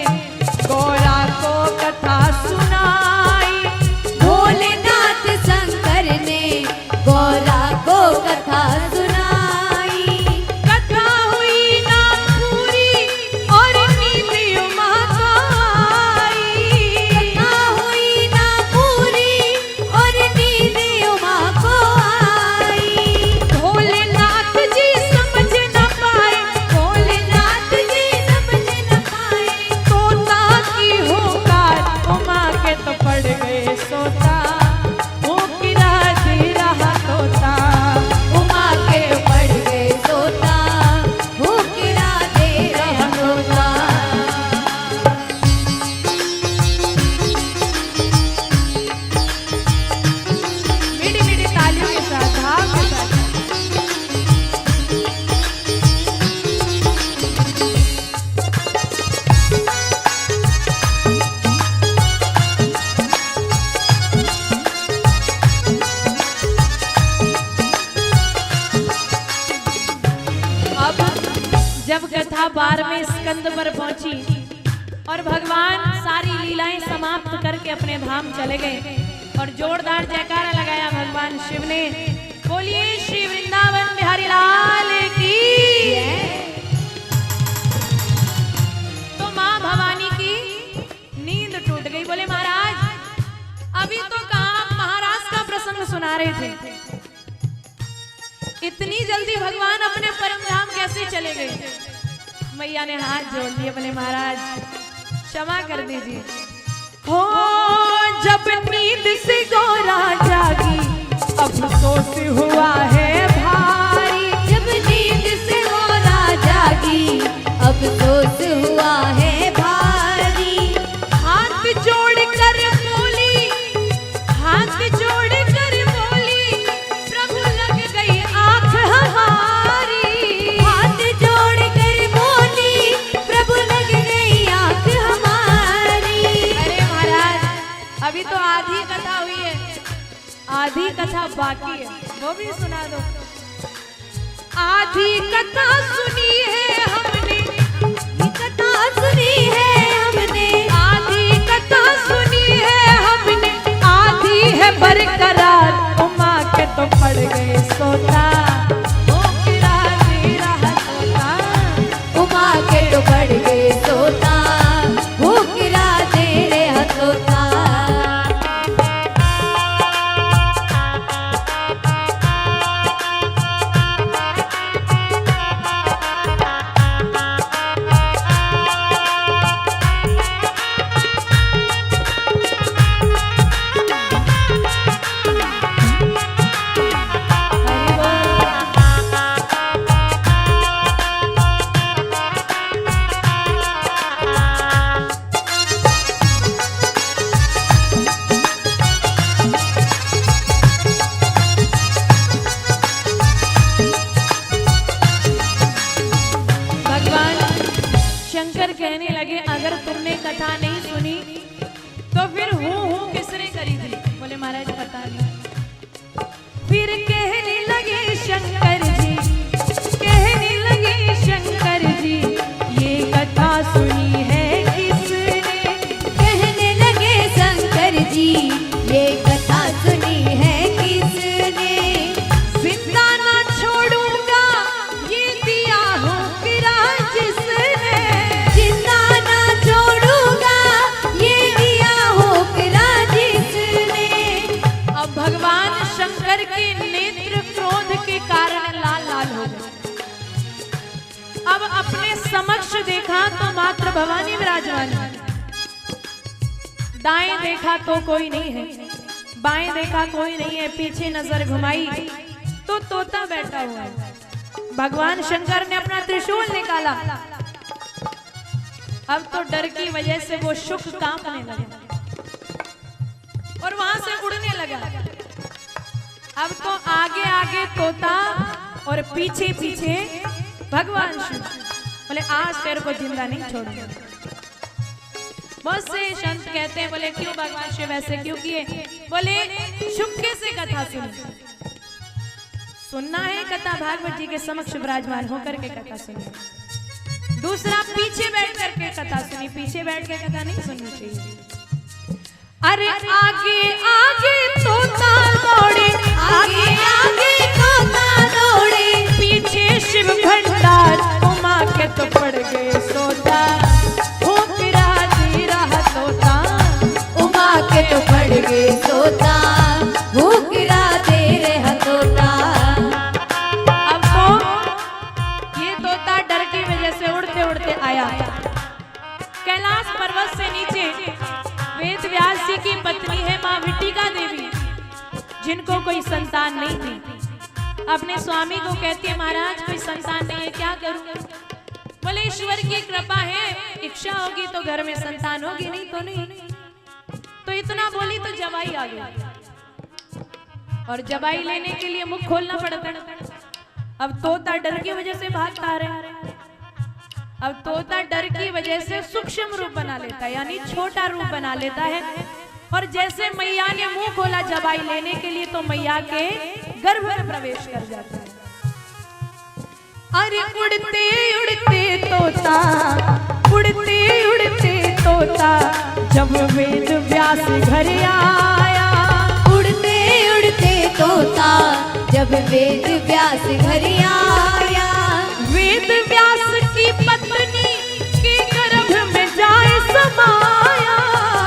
गौरा को कथा सुनाई। भोलेनाथ शंकर ने गौरा को कथा सुनाई। कथा हुई ना पूरी और नींद उमा को आई। कथा हुई ना पूरी और नींद उमा को आई। भोलेनाथ जब कथा 12वें स्कंद पर पहुंची और भगवान सारी लीलाएं समाप्त करके अपने धाम चले गए और जोरदार जयकारा लगाया भगवान शिव ने। बोलिए श्री वृंदावन बिहारी लाल की। तो माँ भवानी की नींद टूट गई। बोले महाराज अभी तो कहाँ आप महाराज का प्रसंग सुना रहे थे, इतनी जल्दी भगवान अपने परम धाम कैसे चले गए। मैया ने हाथ जोड़ दिए, बोले महाराज क्षमा कर दीजिए। हो जब नींद से गौरा जागी अफसोस हुआ है भारी। जब नींद से गौरा जागी अफसोस हुआ है भारी। हाथ जोड़ कर बोली, हाथ जोड़ कर बोली, प्रभु लग गई आंख हमारी। हाथ जोड़ कर बोली, प्रभु लग गई आंख हमारी। अरे महाराज अभी तो आधी कथा हुई है, आधी कथा बाकी है, वो भी सुना दो। आधी कथा सुनी है हमने, कथा सुनी है हमने, आधी कथा सुनी है हमने, आधी है बरकरार। उमा के तो पड़ गए सोता, ओ किरा तेरा सोता। उमा के तो पड़ गए सोता, वो गिरा तेरे हथोता। शंकर कहने लगे अगर तुमने कथा नहीं सुनी तो फिर हूँ किसने करी थी। बोले महाराज पता नहीं। फिर कहने लगे शंकर जी, कहने लगे शंकर जी, ये कथा सुनी है किसने। कहने लगे शंकर जी, ये कथा सुनी है किसने। जिंदा ना छोड़ूंगा ये दिया हो किरा जिसने। जिंदा ना छोड़ूंगा ये दिया हो किरा जिसने। अब भगवान शंकर के नेत्र क्रोध के कारण लाल लाल हो गए। अब अपने समक्ष देखा तो मात्र भवानी विराजमान है, दाएं देखा तो कोई नहीं है, बाएं देखा कोई नहीं है, पीछे नजर घुमाई तो तोता बैठा हुआ है। भगवान शंकर ने अपना त्रिशूल निकाला। अब तो डर की वजह से वो शुक कांपने लगा और वहां से उड़ने लगा। अब तो आगे आगे तोता और पीछे पीछे भगवान शिव। बोले आज तेरे को जिंदा नहीं छोड़ूंगा। बहुत से संत कहते हैं बोले क्यों भगवान शिव ऐसे क्यों किए। बोले चुपके से कथा सुनी, सुनना है कथा भागवत जी के समक्ष विराजमान होकर के कथा सुनी। दूसरा पीछे बैठ करके कथा सुनी, पीछे बैठ के कथा नहीं सुननी चाहिए। अरे आगे आगे तोता दौड़े, आगे आगे तोता दौड़े, पीछे शिव भंडार। उमा के तो पड़ गए सोता, हो फिरा दे रहा तोता। उमा के तो पड़ गए सोता, वो गिरा तेरे हथोता। अब तो ये तोता डर की वजह से उड़ते उड़ते आया कैलाश पर्वत से नीचे। वेद व्यास जी की पत्नी है माँ विटिका देवी, जिनको कोई संतान नहीं थी। अपने स्वामी को कहती है महाराज कोई संतान नहीं है, क्या करूं। बोले ईश्वर की कृपा है, इच्छा होगी तो घर में संतान होगी, नहीं तो नहीं। तो इतना बोली तो जवाई आ गई और जवाई लेने के लिए मुख खोलना पड़ता है। अब तोता डर की वजह से भागता आ रहा है। अब तोता डर की वजह से सूक्ष्म रूप बना लेता है, यानी छोटा रूप बना लेता है। और जैसे मैया ने मुंह खोला जवाई लेने के लिए तो मैया के गर्भ में प्रवेश कर जाता है। अरे उड़ते उड़ते तोता, उड़ते उड़ते तोता, जब वेद व्यास घर आया। उड़ते उड़ते तोता, जब वेद व्यास घर आया। वेद व्यास की पत्नी के गर्भ में जाए समाया।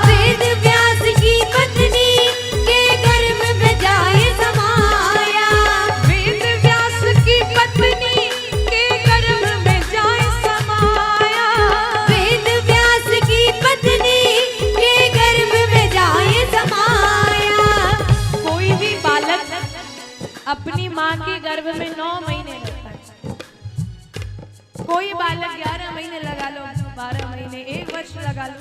वेद व्यास की पत्नी के गर्भ में जाए समाया। वेद व्यास की पत्नी के गर्भ में जाए समाया। वेद व्यास की पत्नी के गर्भ में जाए समाया। कोई भी बालक अपनी माँ के गर्भ में 9 महीने लगता है। कोई बालक 11 महीने लगा लो, 12 महीने, 1 वर्ष लगा लो,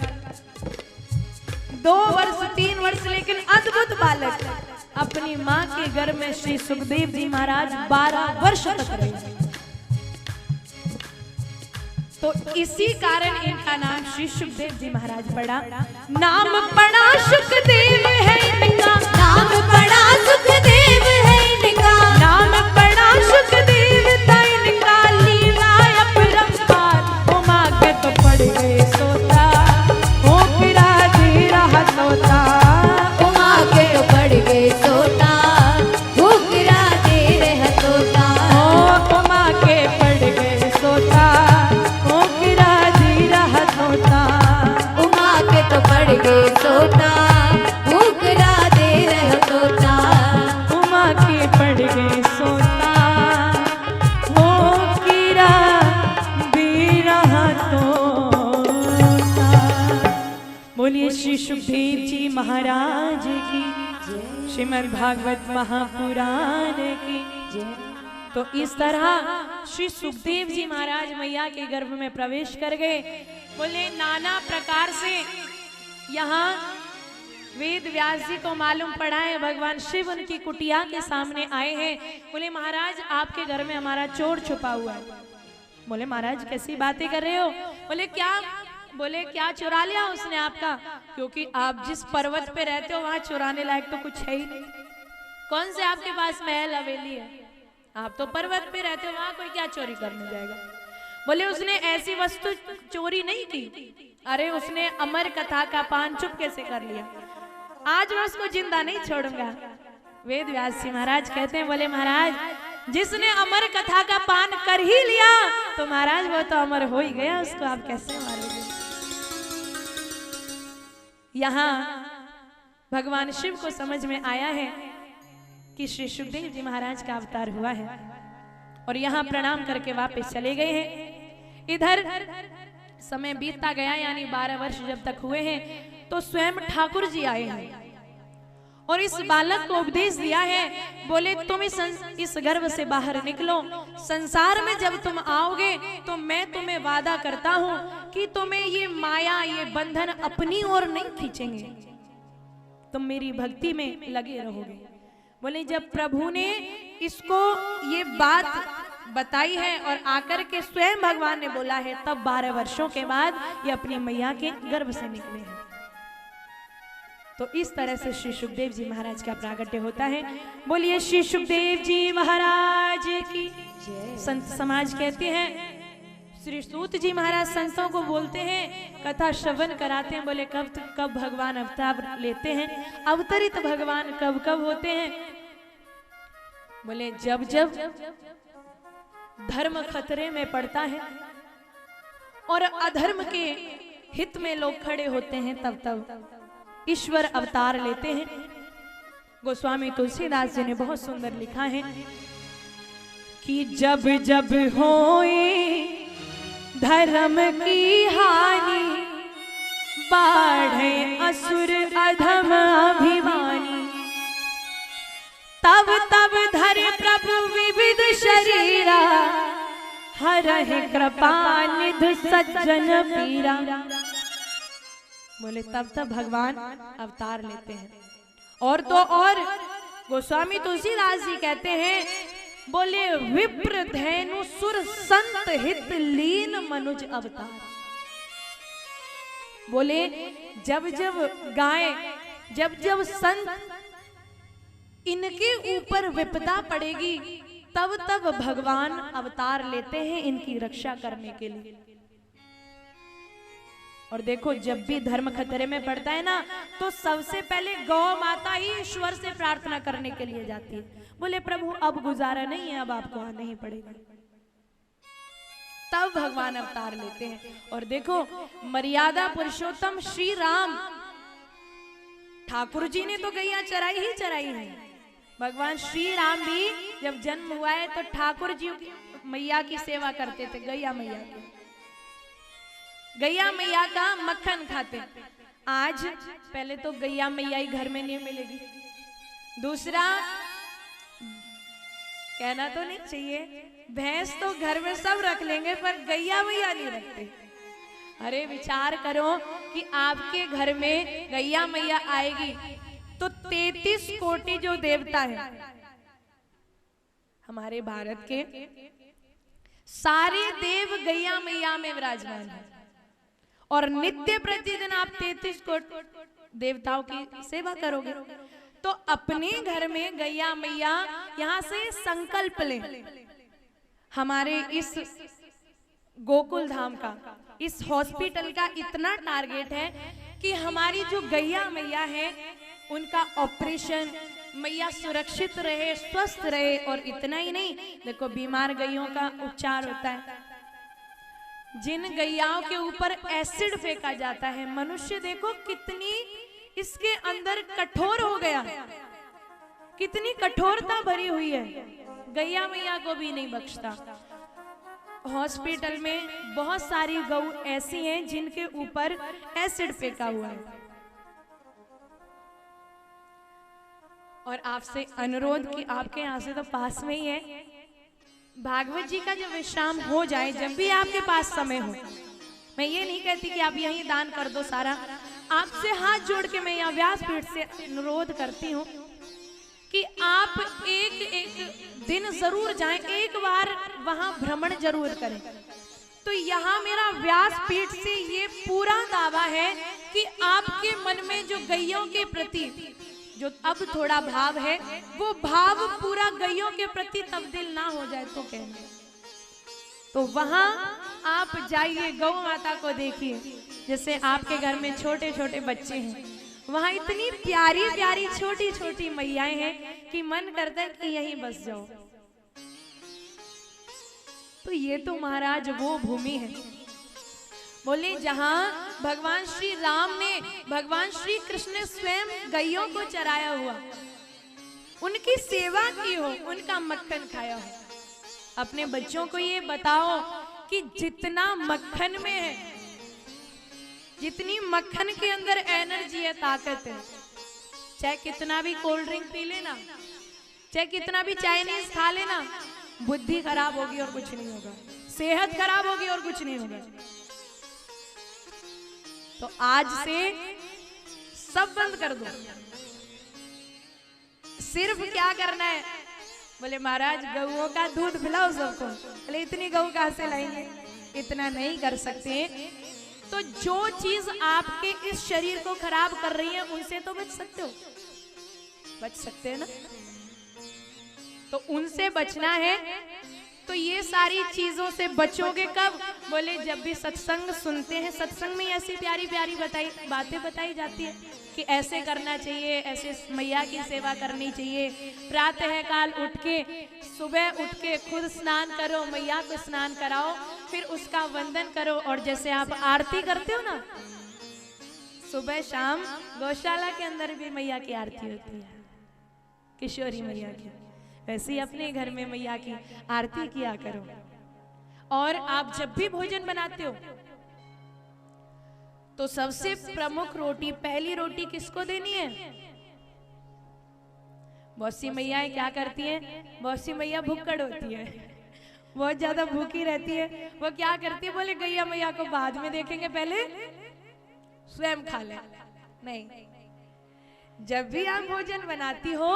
2 वर्ष, 3 वर्ष, लेकिन अद्भुत बालक अपनी माँ के गर्भ में श्री सुखदेव जी महाराज 12 वर्ष तक रहे। तो इसी कारण इनका नाम श्री सुखदेव जी महाराज पड़ा। नाम पड़ा सुखदेव है इनका, नाम पड़ा सुखदेव है इनका। नाम पड़ा सुखदेव था इनका, लीला अपरंपार। उमा के तो पड़ गए सोता, ओ फिरा जी रहा तोता। उमा के तो पड़ गए सोता, भूखरा दे रहा तोता। ओ उमा के पड़ गए सोता, ओ फिरा जी रहा तोता। उमा के तो पड़ गए सोता, भूखरा दे रहा तोता। उमा के पड़ गए सोता, ओ फिरा दे रहा तोता। बोलिए श्री सुखदेव जी महाराज की, श्रीमद् भागवत महापुराण की। तो इस तरह श्री सुखदेव जी महाराज मैया के गर्भ में प्रवेश कर गए। बोले नाना प्रकार से यहाँ वेद व्यास जी को मालूम पड़ा है, भगवान शिव उनकी कुटिया के सामने आए हैं। बोले महाराज आपके घर में हमारा चोर छुपा हुआ है। बोले महाराज कैसी बातें कर रहे हो? बोले क्या? बोले क्या चुरा लिया उसने आपका? क्योंकि आप जिस पर्वत पे रहते हो वहां चुराने लायक तो कुछ है ही नहीं। कौन से आपके पास महल हवेली है? आप तो पर्वत पे रहते हो, वहां कोई क्या चोरी करने जाएगा? बोले उसने ऐसी वस्तु चोरी नहीं की, अरे उसने अमर कथा का पान चुपके से कर लिया। आज मैं उसको जिंदा नहीं छोड़ूंगा। वेद व्यास जी महाराज कहते हैं, बोले महाराज जिसने अमर कथा का पान कर ही लिया तो महाराज वो तो अमर हो ही गया, उसको आप कैसे मारोगे? यहाँ भगवान शिव को समझ में आया है कि श्री सुखदेव जी महाराज का अवतार हुआ है और यहाँ प्रणाम करके वापस चले गए हैं। इधर समय बीतता गया, यानी 12 वर्ष जब तक हुए हैं तो स्वयं ठाकुर जी आए हैं और इस बालक को उपदेश दिया है। बोले तुम इस गर्भ से बाहर निकलो, संसार में जब तुम आओगे तो मैं तुम्हें वादा करता हूँ कि तुम्हें ये माया, ये बंधन अपनी ओर नहीं खींचेंगे, तुम मेरी भक्ति में लगे रहोगे। बोले जब प्रभु ने इसको ये बात बताई है और आकर के स्वयं भगवान ने बोला है, तब 12 वर्षों के बाद ये अपनी मैया के गर्भ से निकले हैं। तो इस तरह से श्री सुखदेव जी महाराज का प्रागट्य होता है। बोलिए श्री सुखदेव जी महाराज की। संत समाज कहते हैं, श्री सूत जी महाराज संतों को बोलते हैं, कथा श्रवण कराते हैं। बोले कब कब भगवान अवतार लेते हैं, अवतरित भगवान कब कब होते हैं? बोले जब जब धर्म खतरे में पड़ता है और अधर्म के हित में लोग खड़े होते हैं, तब तब ईश्वर अवतार लेते हैं। गोस्वामी तुलसीदास जी ने बहुत सुंदर लिखा है कि जब जब होए धर्म की हानि, बाढ़े असुर अधम अभिमानी, तब तब धरे प्रभु विविध शरीरा, हरहि कृपा निधि सज्जन पीरा। बोले तब तब भगवान अवतार लेते हैं। और तो और गोस्वामी तुलसीदास जी कहते हैं, बोले विप्र धैनु सुर संत हित लीन मनुज अवतार। बोले जब जब गाय, जब जब संत इनके ऊपर विपदा पड़ेगी तब तब भगवान अवतार लेते हैं इनकी रक्षा करने के लिए। और देखो जब भी धर्म खतरे में पड़ता है ना, तो सबसे पहले गौ माता ही ईश्वर से प्रार्थना करने के लिए जाती है। बोले प्रभु अब गुजारा नहीं है, अब आपको आना ही पड़ेगा। तब भगवान अवतार लेते हैं। और देखो मर्यादा पुरुषोत्तम श्री राम, ठाकुर जी ने तो गैया चराई ही चराई है। भगवान श्री राम भी जब जन्म हुआ है तो ठाकुर जी मैया की सेवा करते थे, गैया मैया की। गैया मैया का मक्खन खाते। आज पहले तो गैया मैया ही घर में नहीं मिलेगी, दूसरा कहना तो नहीं चाहिए, भैंस तो घर में सब रख लेंगे पर गैया मैया नहीं रखते। अरे विचार करो कि आपके घर में गैया मैया आएगी तो 33 कोटि जो देवता है हमारे भारत के, सारे देव गैया मैया में विराजमान है। और नित्य प्रतिदिन आप 33 कोटि देवताओं की सेवा करोगे तो अपने घर में गैया मैया, यहाँ से संकल्प लें। हमारे इस गोकुल धाम का, इस हॉस्पिटल का इतना टारगेट है कि हमारी जो गैया मैया है उनका ऑपरेशन, मैया सुरक्षित रहे, स्वस्थ रहे। और इतना ही नहीं, देखो बीमार गैयों का उपचार होता है। जिन गैयाओं के ऊपर एसिड फेंका जाता है, मनुष्य देखो कितनी इसके अंदर कठोर हो गया, कितनी कठोरता भरी हुई है, गैया मैया को भी नहीं बख्शता। हॉस्पिटल में बहुत सारी गौ ऐसी हैं जिनके ऊपर एसिड फेंका हुआ है। और आपसे अनुरोध कि आपके यहाँ से तो पास में ही है, भागवत जी का जब विश्राम हो जाए, जब भी आपके पास समय हो, मैं ये नहीं कहती कि आप यहीं दान कर दो सारा, आपसे हाथ जोड़ के मैं यहाँ व्यासपीठ से अनुरोध करती हूँ कि आप एक दिन जरूर जाएं, एक बार वहां भ्रमण जरूर करें। तो यहाँ मेरा व्यासपीठ से ये पूरा दावा है कि आपके मन में जो गैयों के प्रति जो अब थोड़ा भाव है, वो भाव पूरा गैयों के प्रति तब्दील ना हो जाए तो कहना। तो वहां आप जाइए, गौ माता को देखिए। जैसे आपके घर में छोटे छोटे बच्चे हैं, वहां इतनी प्यारी प्यारी छोटी छोटी मैयाएं हैं कि मन करता है कि यहीं बस जाओ। तो ये तो महाराज वो भूमि है, बोले जहां भगवान श्री राम ने, भगवान श्री कृष्ण ने स्वयं गैयों को चराया हुआ, उनकी सेवा की हो, उनका मक्खन खाया हो। अपने बच्चों को ये बताओ कि जितना मक्खन में है, जितनी मक्खन के अंदर एनर्जी है, ताकत है, चाहे कितना भी कोल्ड ड्रिंक पी लेना, चाहे कितना भी चाइनीज खा लेना, बुद्धि खराब होगी और कुछ नहीं होगा, सेहत खराब होगी और कुछ नहीं होगा। तो आज से सब बंद कर दो। सिर्फ क्या करना है, बोले महाराज गऊओं का दूध पिलाओ सबको। बोले इतनी गऊ कहां से लाएंगे, इतना नहीं कर सकते। तो जो चीज आपके इस शरीर को खराब कर रही है उनसे तो बच सकते हो, बच सकते हैं ना। तो उनसे बचना है, तो ये सारी चीजों से बचोगे कब? बोले जब भी सत्संग सुनते हैं, सत्संग में ऐसी प्यारी प्यारी बातें बताई जाती है कि ऐसे करना चाहिए, ऐसे मैया की सेवा करनी चाहिए। प्रातः काल उठ के, सुबह उठ के खुद स्नान करो, मैया को स्नान कराओ, फिर उसका वंदन करो। और जैसे आप आरती करते हो ना सुबह शाम, गौशाला के अंदर भी मैया की आरती होती है, किशोरी मैया की। वैसे ही अपने घर में मैया की आरती किया करो। और आप जब भी भोजन बनाते हो तो सबसे प्रमुख रोटी, पहली रोटी किसको देनी है? बहुत सी मैयाएं क्या करती हैं, बहुत सी मैया भुक्कड़ होती है, बहुत ज्यादा भूखी रहती है। वो क्या करती है, बोले गैया मैया को बाद में देखेंगे, पहले स्वयं खा ले। नहीं, जब भी आप भोजन बनाती हो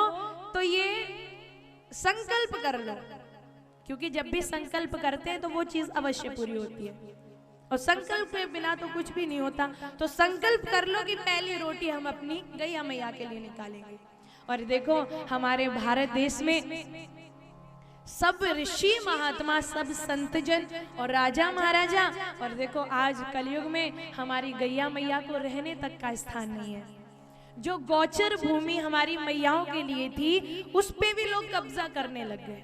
तो ये संकल्प कर लो, क्योंकि जब भी संकल्प करते हैं तो वो चीज अवश्य पूरी होती है, और संकल्प के बिना तो कुछ भी नहीं होता। तो संकल्प कर लो कि पहली रोटी हम अपनी गैया मैया के लिए निकालेंगे। और देखो हमारे भारत देश में सब ऋषि महात्मा, सब संतजन और राजा महाराजा। और देखो आज कलयुग में हमारी गैया मैया को रहने तक का स्थान नहीं है। जो गोचर भूमि हमारी मैयाओं के लिए थी उस पे भी लोग कब्जा करने लग गए,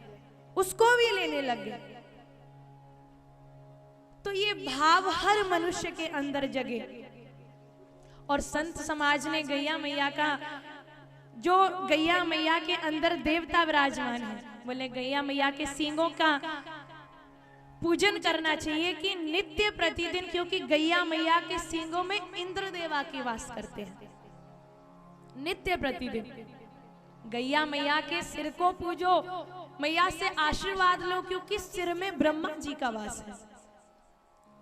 उसको भी लेने लग गए। तो ये भाव हर मनुष्य के अंदर जगे। और संत समाज ने गैया मैया का, जो गैया मैया के अंदर देवता विराजमान है, बोले गैया मैया के सींगों का पूजन करना चाहिए कि नित्य प्रतिदिन, क्योंकि गैया मैया के सींगों में इंद्र देवा के वास करते हैं। नित्य प्रतिदिन गैया मैया के सिर को पूजो, मैया से आशीर्वाद लो, क्योंकि सिर में ब्रह्मा जी का वास है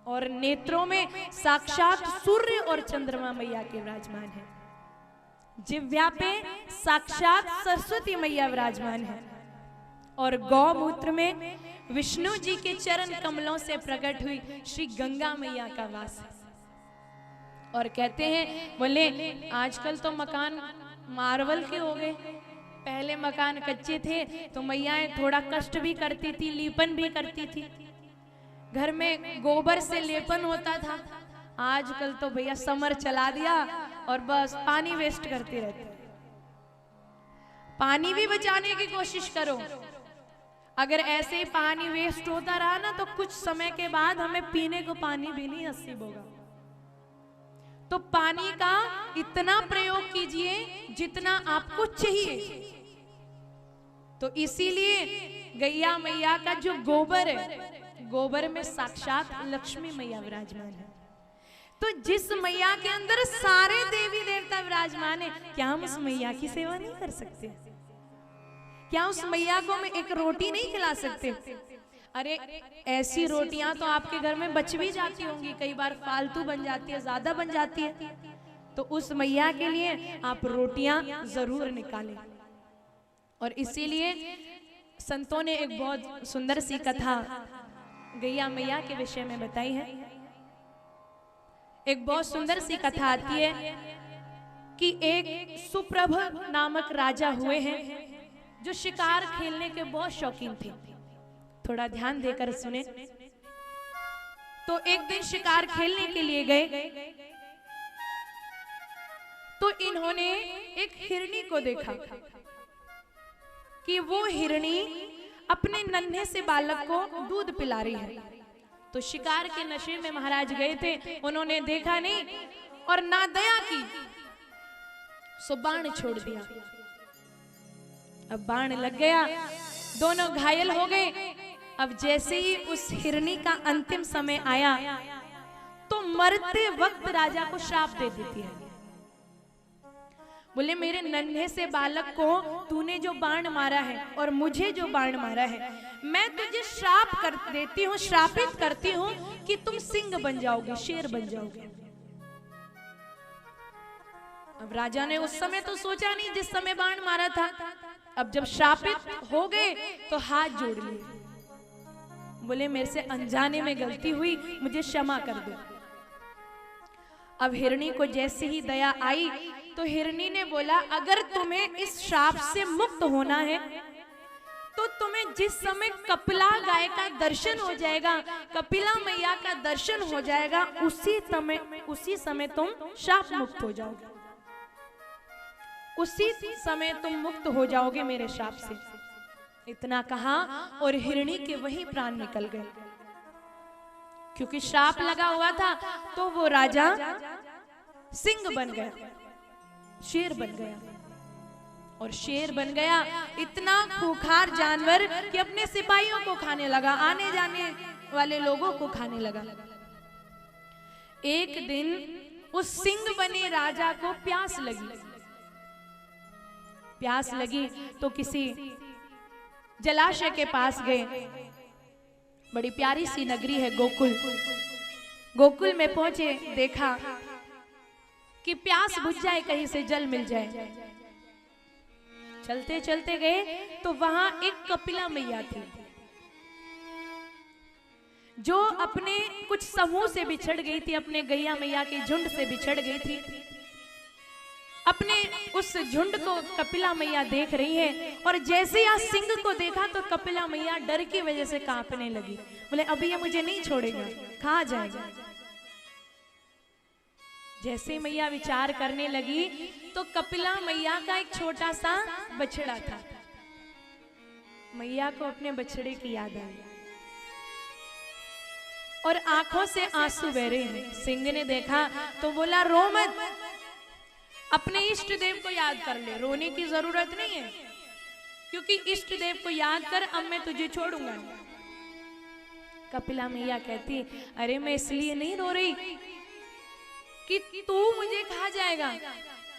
और नेत्रों में साक्षात सूर्य और चंद्रमा मैया के विराजमान है। जिह्वा पे साक्षात सरस्वती मैया विराजमान है और गौमूत्र में विष्णु जी के चरण कमलों से प्रकट हुई श्री गंगा मैया का वास है। और कहते हैं, बोले आजकल तो मकान मार्बल के हो गए, पहले मकान कच्चे थे तो मैयाएं थोड़ा कष्ट भी करती थी, लीपन भी करती थी, घर में गोबर से लेपन होता था। आजकल तो भैया समर चला दिया और बस पानी वेस्ट करते रहते। पानी भी बचाने की कोशिश करो। अगर ऐसे ही पानी वेस्ट होता रहा ना तो कुछ समय के बाद हमें पीने को पानी भी नहीं नसीब होगा। तो पानी का इतना प्रयोग कीजिए जितना आपको चाहिए। तो इसीलिए गैया मैया का जो गोबर है, गोबर में साक्षात लक्ष्मी मैया विराजमान है। तो जिस मैया के अंदर सारे देवी देवता विराजमान है, क्या हम उस मैया की सेवा नहीं कर सकते? क्या उस मैया को हम एक रोटी नहीं खिला सकते? अरे ऐसी रोटियां तो आपके घर में बच भी जाती होंगी, कई बार फालतू बन जाती है, ज्यादा बन जाती है। तो उस मैया के लिए आप रोटियां जरूर निकालें। और इसीलिए संतों ने एक बहुत सुंदर सी कथा गैया मैया के विषय में बताई है। एक बहुत सुंदर सी कथा आती है कि एक सुप्रभ नामक राजा हुए हैं जो शिकार खेलने के बहुत शौकीन थे। थोड़ा ध्यान देकर सुने। तो एक दिन शिकार खेलने के लिए गए तो इन्होंने एक हिरनी को देखा कि वो हिरनी अपने नन्हे से बालक को दूध पिला रही है। तो शिकार के नशे में महाराज गए थे, उन्होंने देखा नहीं और ना दया की, सो बाण छोड़ दिया। अब बाण लग गया, दोनों घायल हो गए। अब जैसे ही उस हिरनी का अंतिम समय आया तो मरते वक्त राजा को श्राप दे देती है। बोले मेरे नन्हे से बालक को तूने जो बाण मारा है और मुझे जो बाण मारा है, मैं तुझे श्राप कर देती हूँ, श्रापित करती हूँ कि तुम सिंह बन जाओगे, शेर बन जाओगे। अब राजा ने उस समय तो सोचा नहीं जिस समय बाण मारा था। अब जब श्रापित हो गए तो हाथ जोड़ लिए, बोले मेरे से अनजाने में गलती हुई, मुझे क्षमा कर दो। अब हिरनी को जैसे ही दया आई तो हिरनी ने बोला अगर तुम्हें इस श्राप से मुक्त होना है तो तुम्हें जिस समय कपिला गाय का दर्शन हो जाएगा, कपिला मैया का दर्शन हो जाएगा, उसी समय तुम श्राप मुक्त हो जाओगे, उसी समय तुम मुक्त हो जाओगे मेरे श्राप से। इतना कहा और हिरणी के वही प्राण निकल गए, क्योंकि श्राप लगा हुआ था। तो वो राजा सिंह बन गया, शेर बन गया। और शेर बन गया इतना खूंखार जानवर कि अपने सिपाहियों को खाने लगा, आने जाने वाले लोगों को खाने लगा। एक दिन उस सिंह बने राजा को प्यास लगी तो किसी जलाशय के पास गए। बड़ी प्यारी सी नगरी है गोकुल। गोकुल में पहुंचे, देखा कि प्यास बुझ जाए, कहीं से जल मिल जाए। चलते चलते गए तो वहां एक कपिला मैया थी जो अपने कुछ समूह से बिछड़ गई थी, अपने गैया मैया के झुंड से बिछड़ गई थी। अपने उस झुंड को कपिला मैया देख रही है और जैसे यहाँ सिंह को देखा तो कपिला मैया डर की वजह से कांपने लगी। बोले अभी ये मुझे नहीं छोड़ेगा, खा जाएगा। जैसे मैया विचार करने लगी तो कपिला मैया का एक छोटा सा बछड़ा था। मैया को अपने बछड़े की याद आई और आंखों से आंसू बह रहे हैं। सिंह ने देखा तो बोला रो मत, अपने इष्ट देव को याद कर ले, रोने की जरूरत नहीं है, क्योंकि इष्ट देव को याद कर, अब मैं तुझे छोड़ूंगा। कपिला मैया कहती अरे मैं इसलिए नहीं रो रही कि तू मुझे खा जाएगा,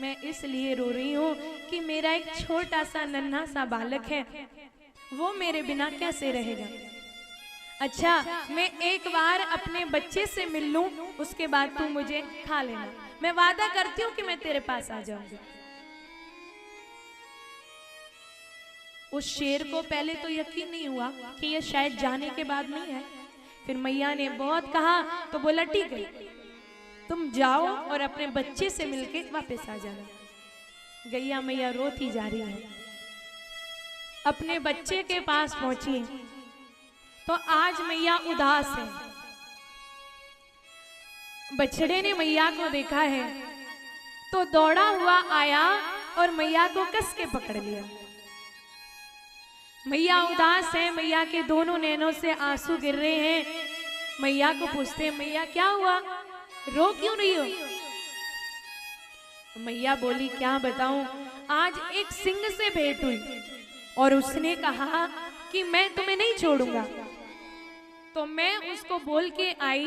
मैं इसलिए रो रही हूं कि मेरा एक छोटा सा नन्हा सा बालक है, वो मेरे बिना कैसे रहेगा। अच्छा मैं एक बार अपने बच्चे से मिल लूं, उसके बाद तू मुझे खा लेना, मैं वादा करती हूँ कि मैं तेरे पास आ जाऊंगी। उस शेर को पहले तो यकीन नहीं हुआ कि ये शायद जाने के बाद नहीं है। फिर मैया ने बहुत कहा तो बोला ठीक है, तुम जाओ और अपने बच्चे से मिलके वापस आ जाना। गैया मैया रोती जा रही है, अपने बच्चे के पास पहुंची तो आज मैया उदास है। बछड़े ने मैया को देखा है तो दौड़ा हुआ आया और मैया को कस के पकड़ लिया। मैया उदास है, मैया के दोनों नैनों से आंसू गिर रहे हैं। मैया को पूछते हैं मैया क्या हुआ, रो क्यों रही हो। मैया बोली क्या बताऊं, आज एक सिंह से भेंट हुई और उसने कहा कि मैं तुम्हें नहीं छोड़ूंगा, तो मैं उसको बोल के आई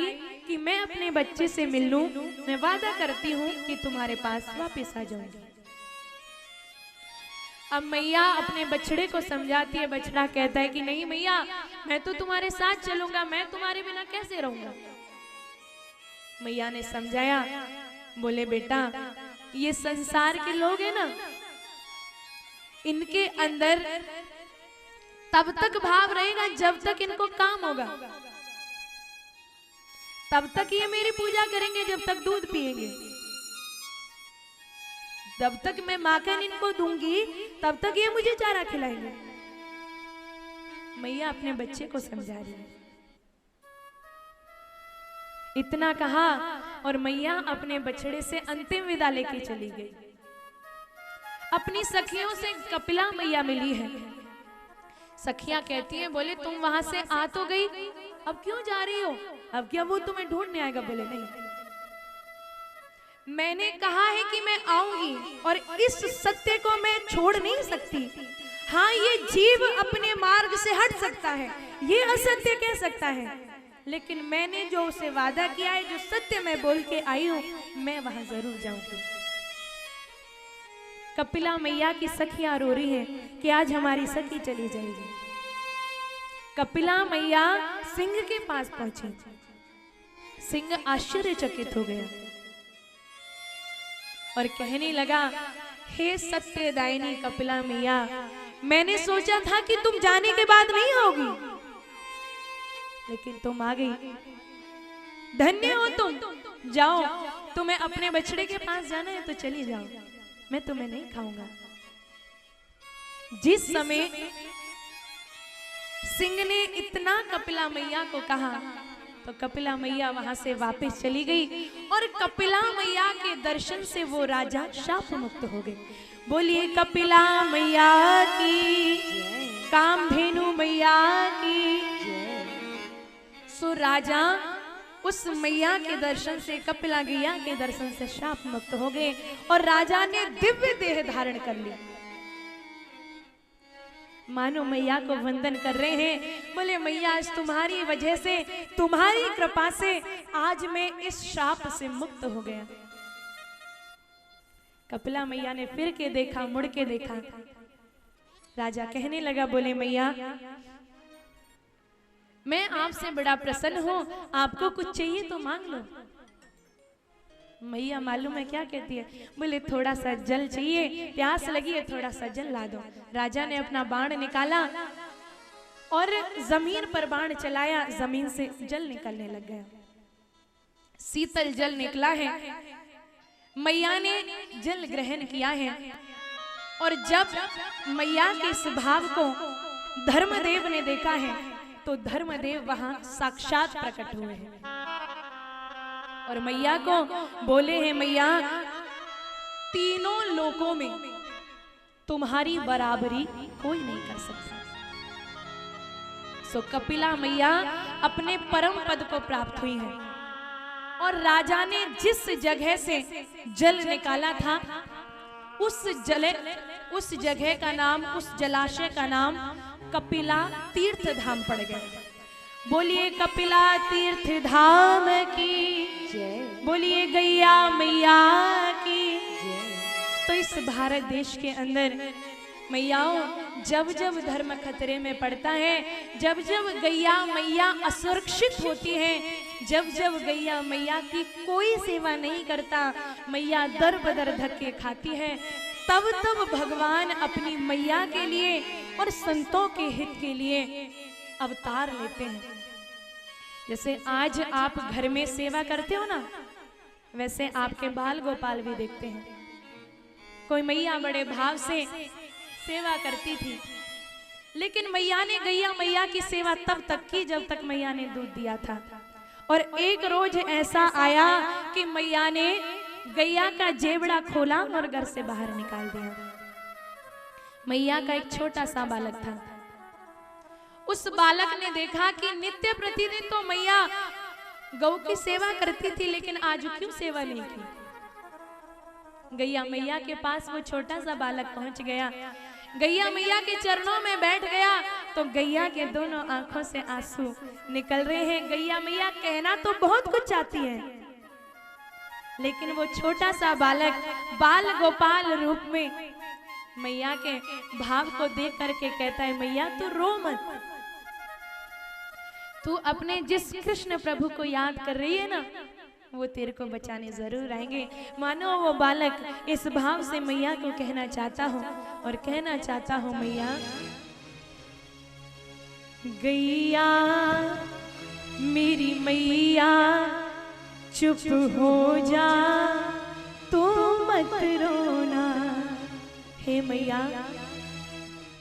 कि मैं अपने बच्चे से मिल लूं, मैं वादा करती हूँ कि तुम्हारे पास वापस आ जाऊंगी। अब मैया अपने बछड़े को समझाती है, बछड़ा कहता है कि नहीं मैया मैं तो तुम्हारे साथ चलूंगा, मैं तुम्हारे बिना कैसे रहूंगा। मैया ने समझाया, बोले बेटा ये संसार के लोग हैं ना, इनके अंदर तब तक भाव रहेगा जब तक इनको काम होगा, तब तक ये मेरी पूजा करेंगे जब तक दूध पिएंगे, जब तक मैं माखन इनको दूंगी तब तक ये मुझे चारा खिलाएंगे। मैया अपने बच्चे को समझा रही है। इतना कहा और मैया अपने बछड़े से अंतिम विदा लेके चली गई। अपनी सखियों से कपिला मैया मिली है। सखियां कहती हैं बोले तुम वहां से आ तो गई, अब क्यों जा रही हो, अब क्या वो तुम्हें ढूंढने आएगा। बोले नहीं, मैंने कहा है कि मैं आऊंगी और इस सत्य को मैं छोड़ नहीं सकती। हाँ ये जीव अपने मार्ग से हट सकता है, ये असत्य कह सकता है, लेकिन मैंने जो उसे वादा किया है, जो सत्य मैं बोल के आई हूं, मैं वहां जरूर जाऊंगी। कपिला मैया की सखियां रो रही हैं कि आज हमारी सखी चली जाएगी। कपिला मैया सिंह के पास पहुंची। सिंह आश्चर्यचकित हो गया और कहने लगा, हे सत्यदायिनी कपिला मैया, मैंने सोचा था कि तुम जाने के बाद नहीं आओगी, लेकिन तुम आ गई, धन्य हो तुम। जाओ, तुम्हें अपने बछड़े के पास जाना है तो चली जाओ, मैं तुम्हें नहीं खाऊंगा। जिस समय सिंह ने इतना कपिला मैया को कहा तो कपिला मैया वहां से वापस चली गई और कपिला मैया के दर्शन से वो राजा शाप मुक्त हो गए। बोलिए कपिला मैया की, कामधेनु मैया की। सो राजा उस मैया के दर्शन से, कपिला गैया के दर्शन से शाप मुक्त हो गए और राजा ने दिव्य देह धारण कर लिया। मानो मैया को वंदन कर रहे हैं। बोले मैया आज तुम्हारी वजह से, तुम्हारी कृपा से आज मैं इस शाप से मुक्त हो गया। कपिला मैया ने फिर के देखा, मुड़ के देखा। राजा कहने लगा, बोले मैया मैं आपसे बड़ा प्रसन्न हूं, आपको कुछ चाहिए तो मांग लो। मैया मालूम है क्या कहती है, बोले थोड़ा सा जल चाहिए, प्यास लगी है, थोड़ा सा जल ला दो। राजा ने अपना बाण निकाला और जमीन पर बाण चलाया, जमीन से जल निकलने लग गया, शीतल जल निकला है। मैया ने जल ग्रहण किया है और जब मैया के इस भाव को धर्मदेव ने देखा है तो धर्मदेव वहां साक्षात प्रकट हुए हैं और मैया को बोले हैं, मैया तीनों लोकों में तुम्हारी बराबरी कोई नहीं कर सकता। सो कपिला मैया अपने परम पद को प्राप्त हुई है और राजा ने जिस जगह से जल निकाला था उस जगह का नाम, उस जलाशय का नाम कपिला तीर्थ धाम पड़ गया। बोलिए कपिला तीर्थ धाम की जय। बोलिए गैया मैया की। तो इस भारत देश के अंदर मैयाओं, जब जब धर्म खतरे में पड़ता है, जब जब गैया मैया असुरक्षित होती है, जब जब गैया मैया की कोई सेवा नहीं करता, मैया दर बदर धक्के खाती है, तब तब भगवान अपनी मैया के लिए और संतों के हित के लिए अवतार लेते हैं। जैसे आज आप घर में सेवा करते हो ना, वैसे आपके बाल गोपाल भी देखते हैं। कोई मैया बड़े भाव से सेवा करती थी, लेकिन मैया ने गैया मैया की सेवा तब तक की जब तक मैया ने दूध दिया था। और एक रोज ऐसा आया कि मैया ने गैया का जेबड़ा खोला और घर से बाहर निकाल दिया। मैया का एक छोटा सा बालक था। उस बालक ने देखा कि नित्य प्रतिदिन तो मैया गौ की सेवा करती थी, लेकिन आज क्यों सेवा नहीं की। गैया मैया के पास वो छोटा सा बालक पहुंच गया, गैया मैया के चरणों में बैठ गया तो गैया के दोनों आंखों से आंसू निकल रहे हैं। गैया मैया कहना तो बहुत कुछ चाहती है, लेकिन वो छोटा सा बालक बाल गोपाल रूप में मैया के भाव को देख करके कहता है, मैया तू रो मत, तू अपने जिस कृष्ण प्रभु को याद कर रही है ना, वो तेरे को बचाने जरूर आएंगे। मानो वो बालक इस भाव से मैया को कहना चाहता हूँ और कहना चाहता हूँ, मैया गैया मेरी मैया चुप हो जा, तू मत रोना। हे मैया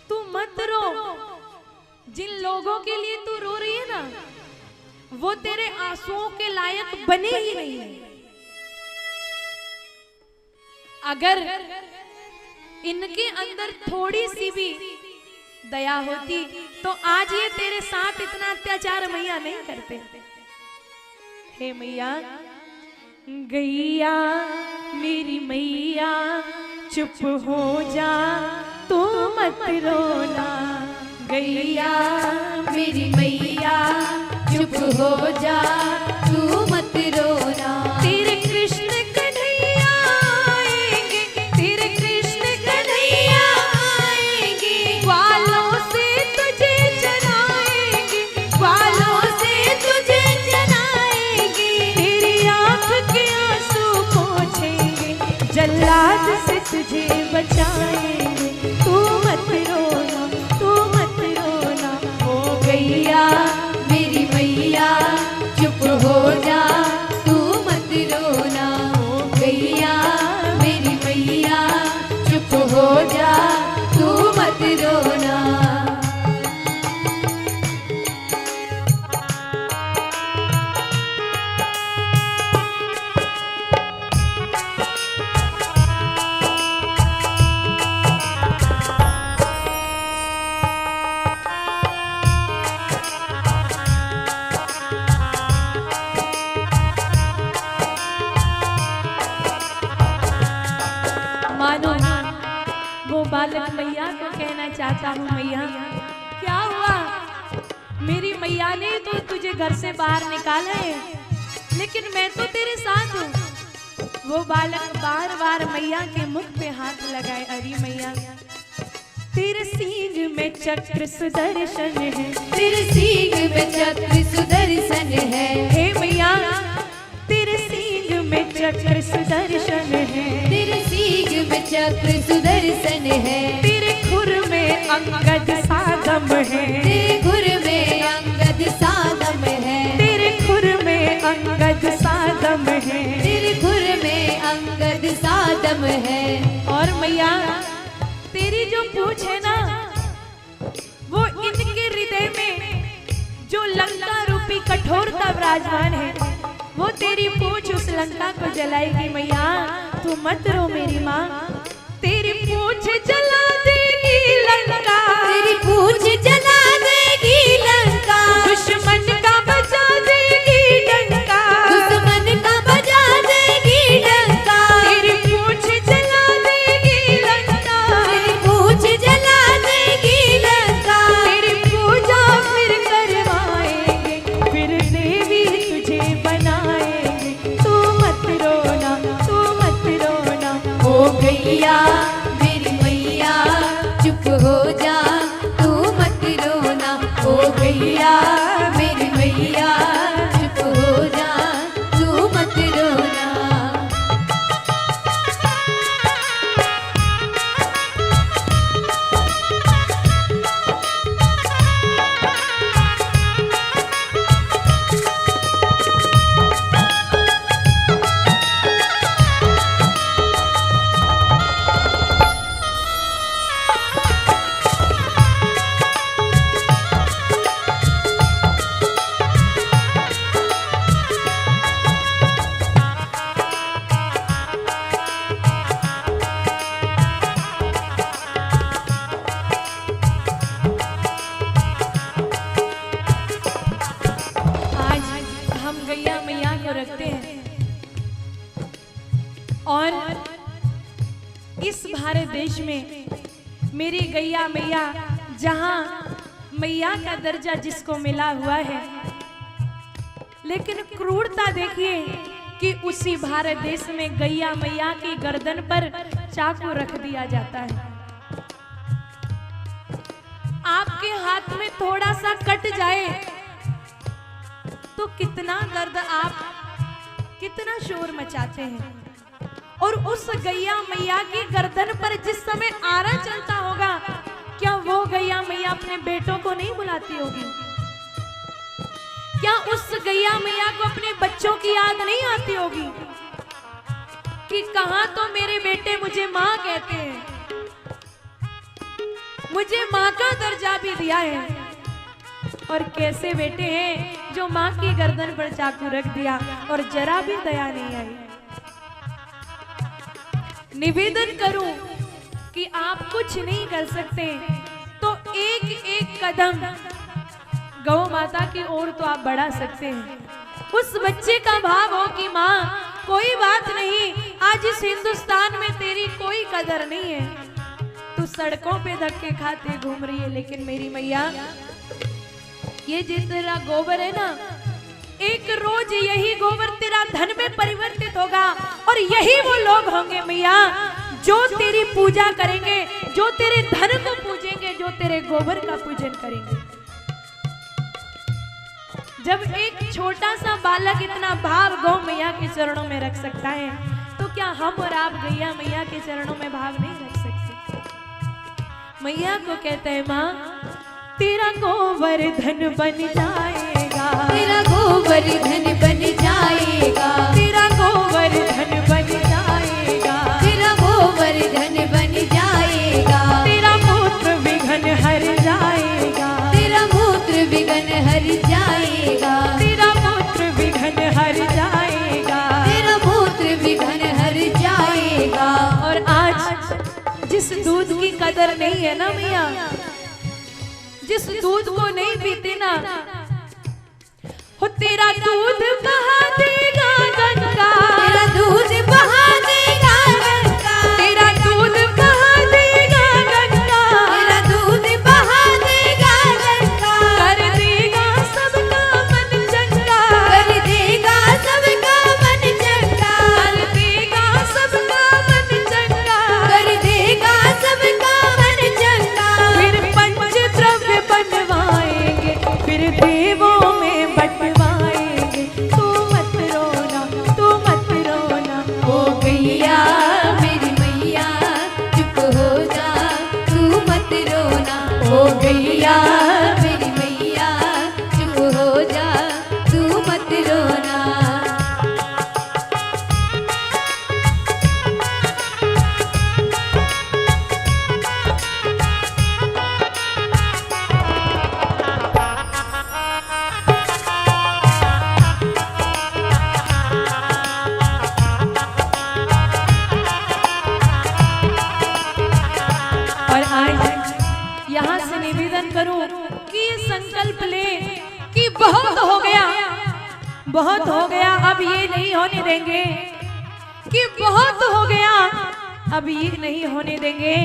तू मत रो, जिन लोगों के लिए तू रो रही है ना, वो तेरे आंसुओं के लायक बने ही नहीं है। अगर इनके अंदर थोड़ी सी भी दया होती तो आज ये तेरे साथ इतना अत्याचार मैया नहीं करते। हे मैया गैया मेरी मैया चुप हो जा, तू मत रोना। गैया मेरी मैया चुप हो जा, तू मत रोना। तेरे कृष्ण कन्हैया आएंगे, तेरे कृष्ण कन्हैया आएंगे, ग्वालों से तुझे चराएंगे, ग्वालों से तुझे चराएंगे। तेरी आंख के आंसू पोंछेंगे, जल्लाद से तुझे बचाएंगे। तू मत रोना, तू मत रोना। ओ गैया मेरी मैया चुप हो जा, तू मत रोना। ओ गैया मेरी मैया चुप हो जा, तू मत रोना। मानो वो बालक मैया को कहना चाहता हूँ, मैया क्या हुआ, मेरी मैया ने तो तुझे घर से बाहर निकाला है, लेकिन मैं तो तेरे साथ हूँ। वो बालक बार बार मैया के मुख पे हाथ लगाए। अरे मैया तेरे सींग में चक्र सुदर्शन है, तेरे सींग में चक्र सुदर्शन है। हे मैया तेरे सींग में चक्र सुदर्शन है, तेरे सींग में चक्र सुदर्शन है। तेरे खुर में अंगद सागम है, तेरे खुर में अंगद सागम है। तेरे खुर में अंगद सागम है। तेरे खुर में अंगद दम है। और मैया तेरी जो पूछ है ना, वो इनके हृदय में जो लंका रूपी कठोरता विराजमान है, वो तेरी पूछ उस लंका को जलाएगी। मैया तू मत रो मेरी माँ, तेरी पूछ जला देगी लंका, तेरी पूछ जला देगी लंका, दुश्मन का बजा देगी डंका, दुश्मन का बजा देगी डंका, तेरी पूछ जला देगी लंका, तेरी पूछ जला देगी लंका, तेरी पूजा फिर करवाएंगे, फिर देवी तुझे बनाएंगे। तू मत रोना, तू मत रोना। ओ गैया मेरी मैया चुप हो जा, तू मत रोना। ओ गैया मेरी मैया चुप हो जा, तू मत रोना। आज हम गैया मैया को रखते हैं और इस भारत देश में मेरी गैया मैया, जहां मैया का दर्जा जिसको मिला हुआ है, लेकिन क्रूरता देखिए कि उसी भारत देश में गैया मैया की गर्दन पर चाकू रख दिया जाता है। आपके हाथ में थोड़ा सा कट जाए तो कितना दर्द, आप कितना शोर मचाते हैं। और उस गैया मैया की गर्दन पर जिस समय आरा चलता होगा, क्या वो गैया मैया अपने बेटों को नहीं बुलाती होगी? क्या उस गैया मैया को अपने बच्चों की याद नहीं आती होगी कि कहां तो मेरे बेटे मुझे मां कहते हैं, मुझे मां का दर्जा भी दिया है, और कैसे बेटे हैं जो मां की गर्दन पर चाकू रख दिया और जरा भी दया नहीं आई। निवेदन करूं कि आप कुछ नहीं कर सकते तो एक एक कदम गौ माता की ओर तो आप बढ़ा सकते हैं। उस बच्चे का भाव हो कि माँ कोई बात नहीं, आज इस हिंदुस्तान में तेरी कोई कदर नहीं है, तू सड़कों पे धक्के खाते घूम रही है, लेकिन मेरी मैया ये जो तेरा गोबर है ना, एक रोज यही गोबर तेरा धन में परिवर्तित होगा, और यही वो लोग होंगे मैया जो तेरी पूजा करेंगे, जो तेरे धन को पूजेंगे, जो तेरे गोबर का पूजन करेंगे। जब एक छोटा सा बालक इतना भाव गौ मैया के चरणों में रख सकता है, तो क्या हम और आप गैया मैया के चरणों में भाव नहीं रख सकते? मैया को कहते हैं माँ तेरा गोबर धन बन जाएगा, तेरा गोबर धन बन जाएगा, तेरा गोबर धन बन जाएगा, तेरा गोबर धन बन जाएगा, तेरा मूत्र विघन हर जाएगा, तेरा मूत्र विघन हर जाएगा, तेरा मूत्र विघन हर जाएगा, तेरा मूत्र विघन हर जाएगा। और आज जिस दूध की कदर नहीं है ना मैया, जिस दूध को नहीं पीते ना, हो तेरा दूध बहा देगा गंगा, तेरा दूध बहा देगा गंगा, तेरा दूध बहा देगा गंगा, तेरा दूध बहा देगा गंगा, कर देगा सबका मन चंगा, कर देगा सबका मन चंगा, कर देगा सबका मन चंगा, कर देगा सबका मन चंगा। फिर पंच द्रव्य बनवाएंगे, फिर देवों में बंटवाएंगे, तू मत संकल्प ले कि बहुत हो गया, बहुत हो गया, अब ये नहीं होने देंगे, कि बहुत हो गया, अब ये नहीं होने देंगे,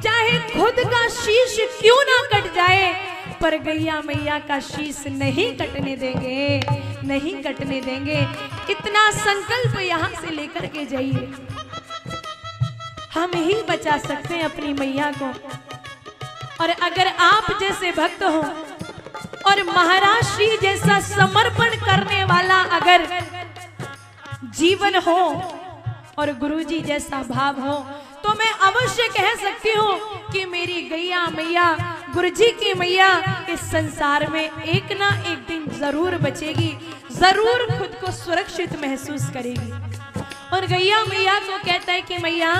चाहे खुद का शीश क्यों ना कट जाए, पर गैया मैया का शीश नहीं कटने देंगे, नहीं कटने देंगे। इतना संकल्प यहाँ से लेकर के जाइए। हम ही बचा सकते हैं अपनी मैया को। और अगर आप जैसे भक्त हो और महाराज श्री जैसा समर्पण करने वाला अगर जीवन हो और गुरुजी जैसा भाव हो, तो मैं अवश्य कह सकती हूँ कि मेरी गैया मैया, गुरुजी की मैया इस संसार में एक ना एक दिन जरूर बचेगी, जरूर खुद को सुरक्षित महसूस करेगी। और गैया मैया को कहता है कि मैया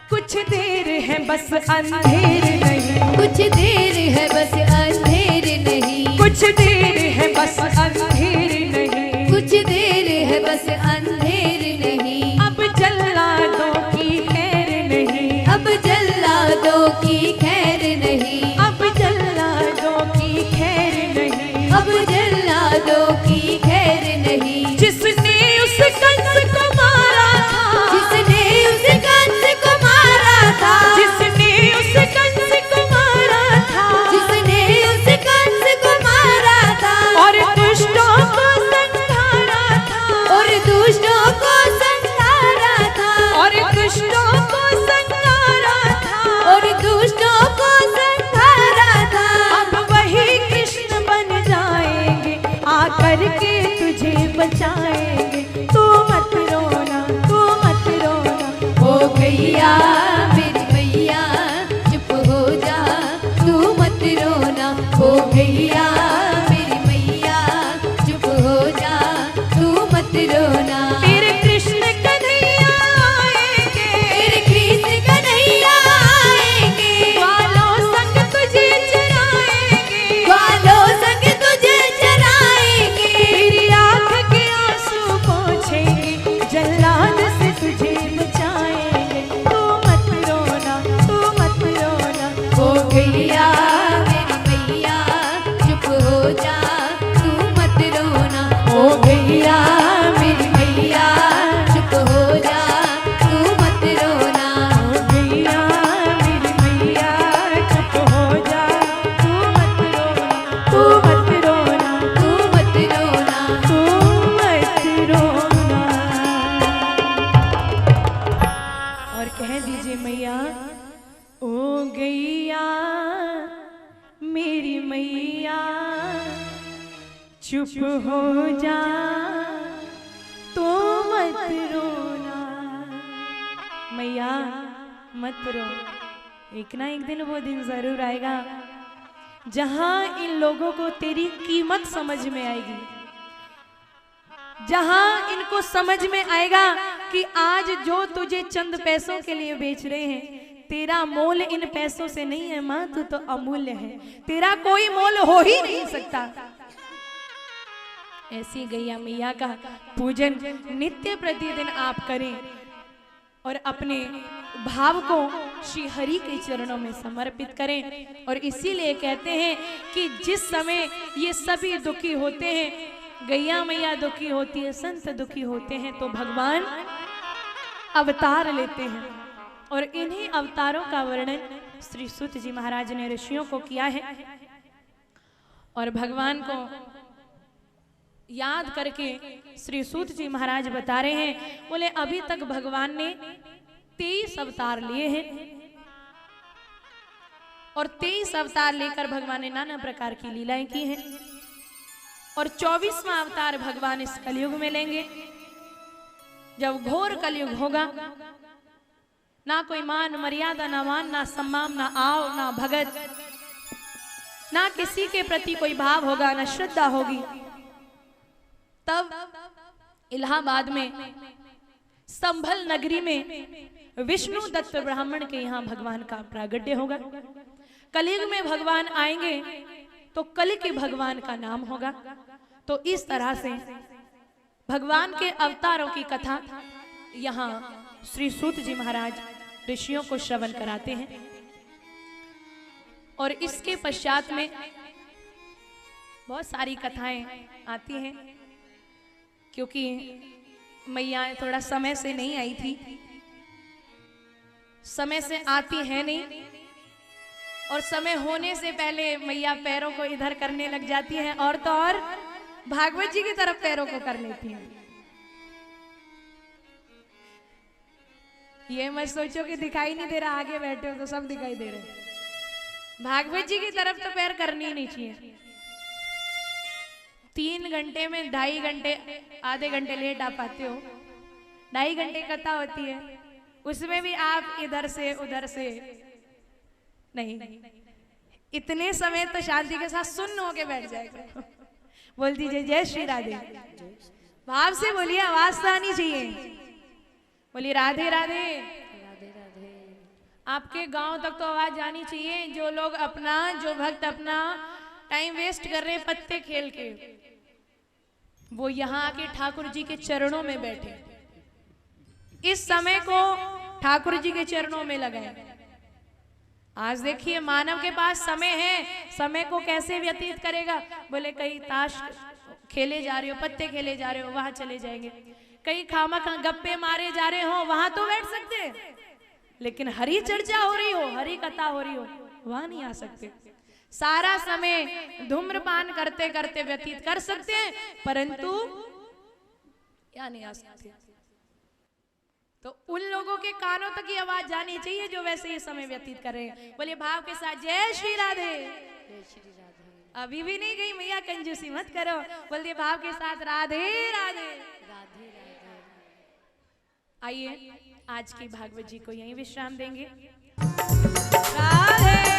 कुछ देर है बस अंधेर नहीं, कुछ देर है बस अंधेर नहीं, कुछ देर है बस अंधेर नहीं, कुछ देर है बस अंधेर नहीं, अब जल्लादों की खैर नहीं, अब जल्लादों की खैर नहीं, अब जल्लादों की खैर नहीं, अब जल्लादों की खैर नहीं। जिसने उस कंस को मारा था, जिसने उस कंस को मारा था, जिसने उस कंस को मारा था, जिसने उस कंस को मारा था, और दुष्टों को संहारा था, और दुष्टों को संहारा था, और दुष्टों को संहारा था, और दुष्टों को संहारा था। अब वही कृष्ण बन जाएंगे, आकर के तुझे बचाएंगे, तू मत रोना, तू मत रोना। ओ गैया मेरी मैया चुप हो जा, तू मत रोना। ओ गैया मेरी मैया चुप हो जा, तू मत रोना। तेरे कृष्ण कन्हैया आएंगे, तेरे कृष्ण कन्हैया आएंगे, ग्वालों संग तुझे चराएंगे, ग्वालों संग तुझे चराएंगे, तेरी आँख के आंसू पोंछेंगे, जल्लाद से तुझे बचाएंगे, तू मत रोना, तू मत रोना। ओ गैया मेरी मैया चुप हो जा, तू मत रोना। ओ गैया मेरी मैया चुप हो जा, तू मत रोना। गैया मेरी मैया चुप हो जा, तू मत रोना, तू मत रोना, तू मत रोना। तू मत रोना। और कह दीजिए मैया, ओ गैया मेरी मैया चुप हो जा, तो मत रोना। मैया मत रो, एक ना एक दिन वो दिन जरूर आएगा जहां इन लोगों को तेरी कीमत समझ में आएगी, जहां इनको समझ में आएगा कि आज जो तुझे चंद पैसों के लिए बेच रहे हैं, तेरा मोल इन पैसों से नहीं है माँ, तू तो अमूल्य है, तेरा कोई मोल हो ही नहीं सकता। ऐसी गैया मैया का पूजन नित्य प्रतिदिन आप करें और अपने भाव को श्री हरि के चरणों में समर्पित करें। और इसीलिए कहते हैं कि जिस समय ये सभी दुखी होते हैं, गैया मैया दुखी होती है, संत दुखी होते हैं, तो भगवान अवतार लेते हैं। और इन्हीं अवतारों का वर्णन श्री सूत जी महाराज ने ऋषियों को किया है। और भगवान को याद करके श्री सूत जी महाराज बता रहे हैं, बोले अभी तक भगवान ने 23 अवतार लिए हैं और 23 अवतार लेकर भगवान ने नाना प्रकार की लीलाएं की हैं। और 24वां अवतार भगवान इस कलयुग में लेंगे, जब घोर कलयुग होगा, ना कोई मान मर्यादा, ना मान, ना सम्मान, ना आओ, ना भगत, ना किसी के प्रति कोई भाव होगा, ना श्रद्धा होगी। तब इलाहाबाद में संभल नगरी में विष्णु दत्त ब्राह्मण के यहाँ भगवान का प्रागट्य होगा। कलयुग में भगवान आएंगे तो कल के भगवान का नाम होगा। तो इस तरह से भगवान के अवतारों की कथा यहाँ श्री सूत जी महाराज ऋषियों को श्रवण कराते हैं। और इसके पश्चात में बहुत सारी कथाएं आती हैं, क्योंकि मैया थोड़ा समय से नहीं आई थी, समय से आती है नहीं, और समय होने से पहले मैया पैरों को इधर करने लग जाती है, और तो और भागवत जी की तरफ पैरों को कर लेती है। ये मत सोचो कि दिखाई नहीं दे रहा, आगे बैठे हो तो सब दिखाई दे रहे। भागवत जी की तरफ तो पैर करनी ही नहीं चाहिए। 3 घंटे में 2.5 घंटे, आधे घंटे लेट आ पाते हो, 2.5 घंटे कथा होती है, उसमें भी आप इधर से उधर से नहीं, इतने समय तो शांति के साथ सुन्न होके बैठ जाएगा। बोल दीजिए जय श्री राधे, भाव से बोलिए, आवाज तो आनी चाहिए। बोलिए राधे राधे। आपके गांव तक तो आवाज जानी चाहिए। जो लोग अपना, जो भक्त अपना टाइम वेस्ट कर रहे हैं पत्ते खेल के, वो यहाँ आके ठाकुर जी के चरणों में बैठे, इस समय को ठाकुर जी के चरणों में लगाए। आज देखिए मानव के पास समय है, समय को कैसे व्यतीत करेगा? बोले कहीं ताश खेले जा रहे हो, पत्ते खेले जा रहे हो, वहां चले जाएंगे। कहीं खामखा गप्पे मारे जा रहे हो, वहां तो बैठ सकते हैं, लेकिन हरी चर्चा हो रही हो, हरी कथा हो रही हो, वहां नहीं आ सकते। सारा समय धूम्रपान करते करते व्यतीत कर सकते हैं, परंतु यहाँ नहीं आ सकते। तो उन लोगों के कानों तक ये आवाज जानी चाहिए जो वैसे ये समय व्यतीत कर रहे हैं। बोलिए भाव के साथ जय श्री राधे। अभी भी नहीं गई मैया, कंजूसी मत करो। बोलिए भाव के साथ राधे राधे। आइए आज की भागवत जी को यहीं विश्राम देंगे। राधे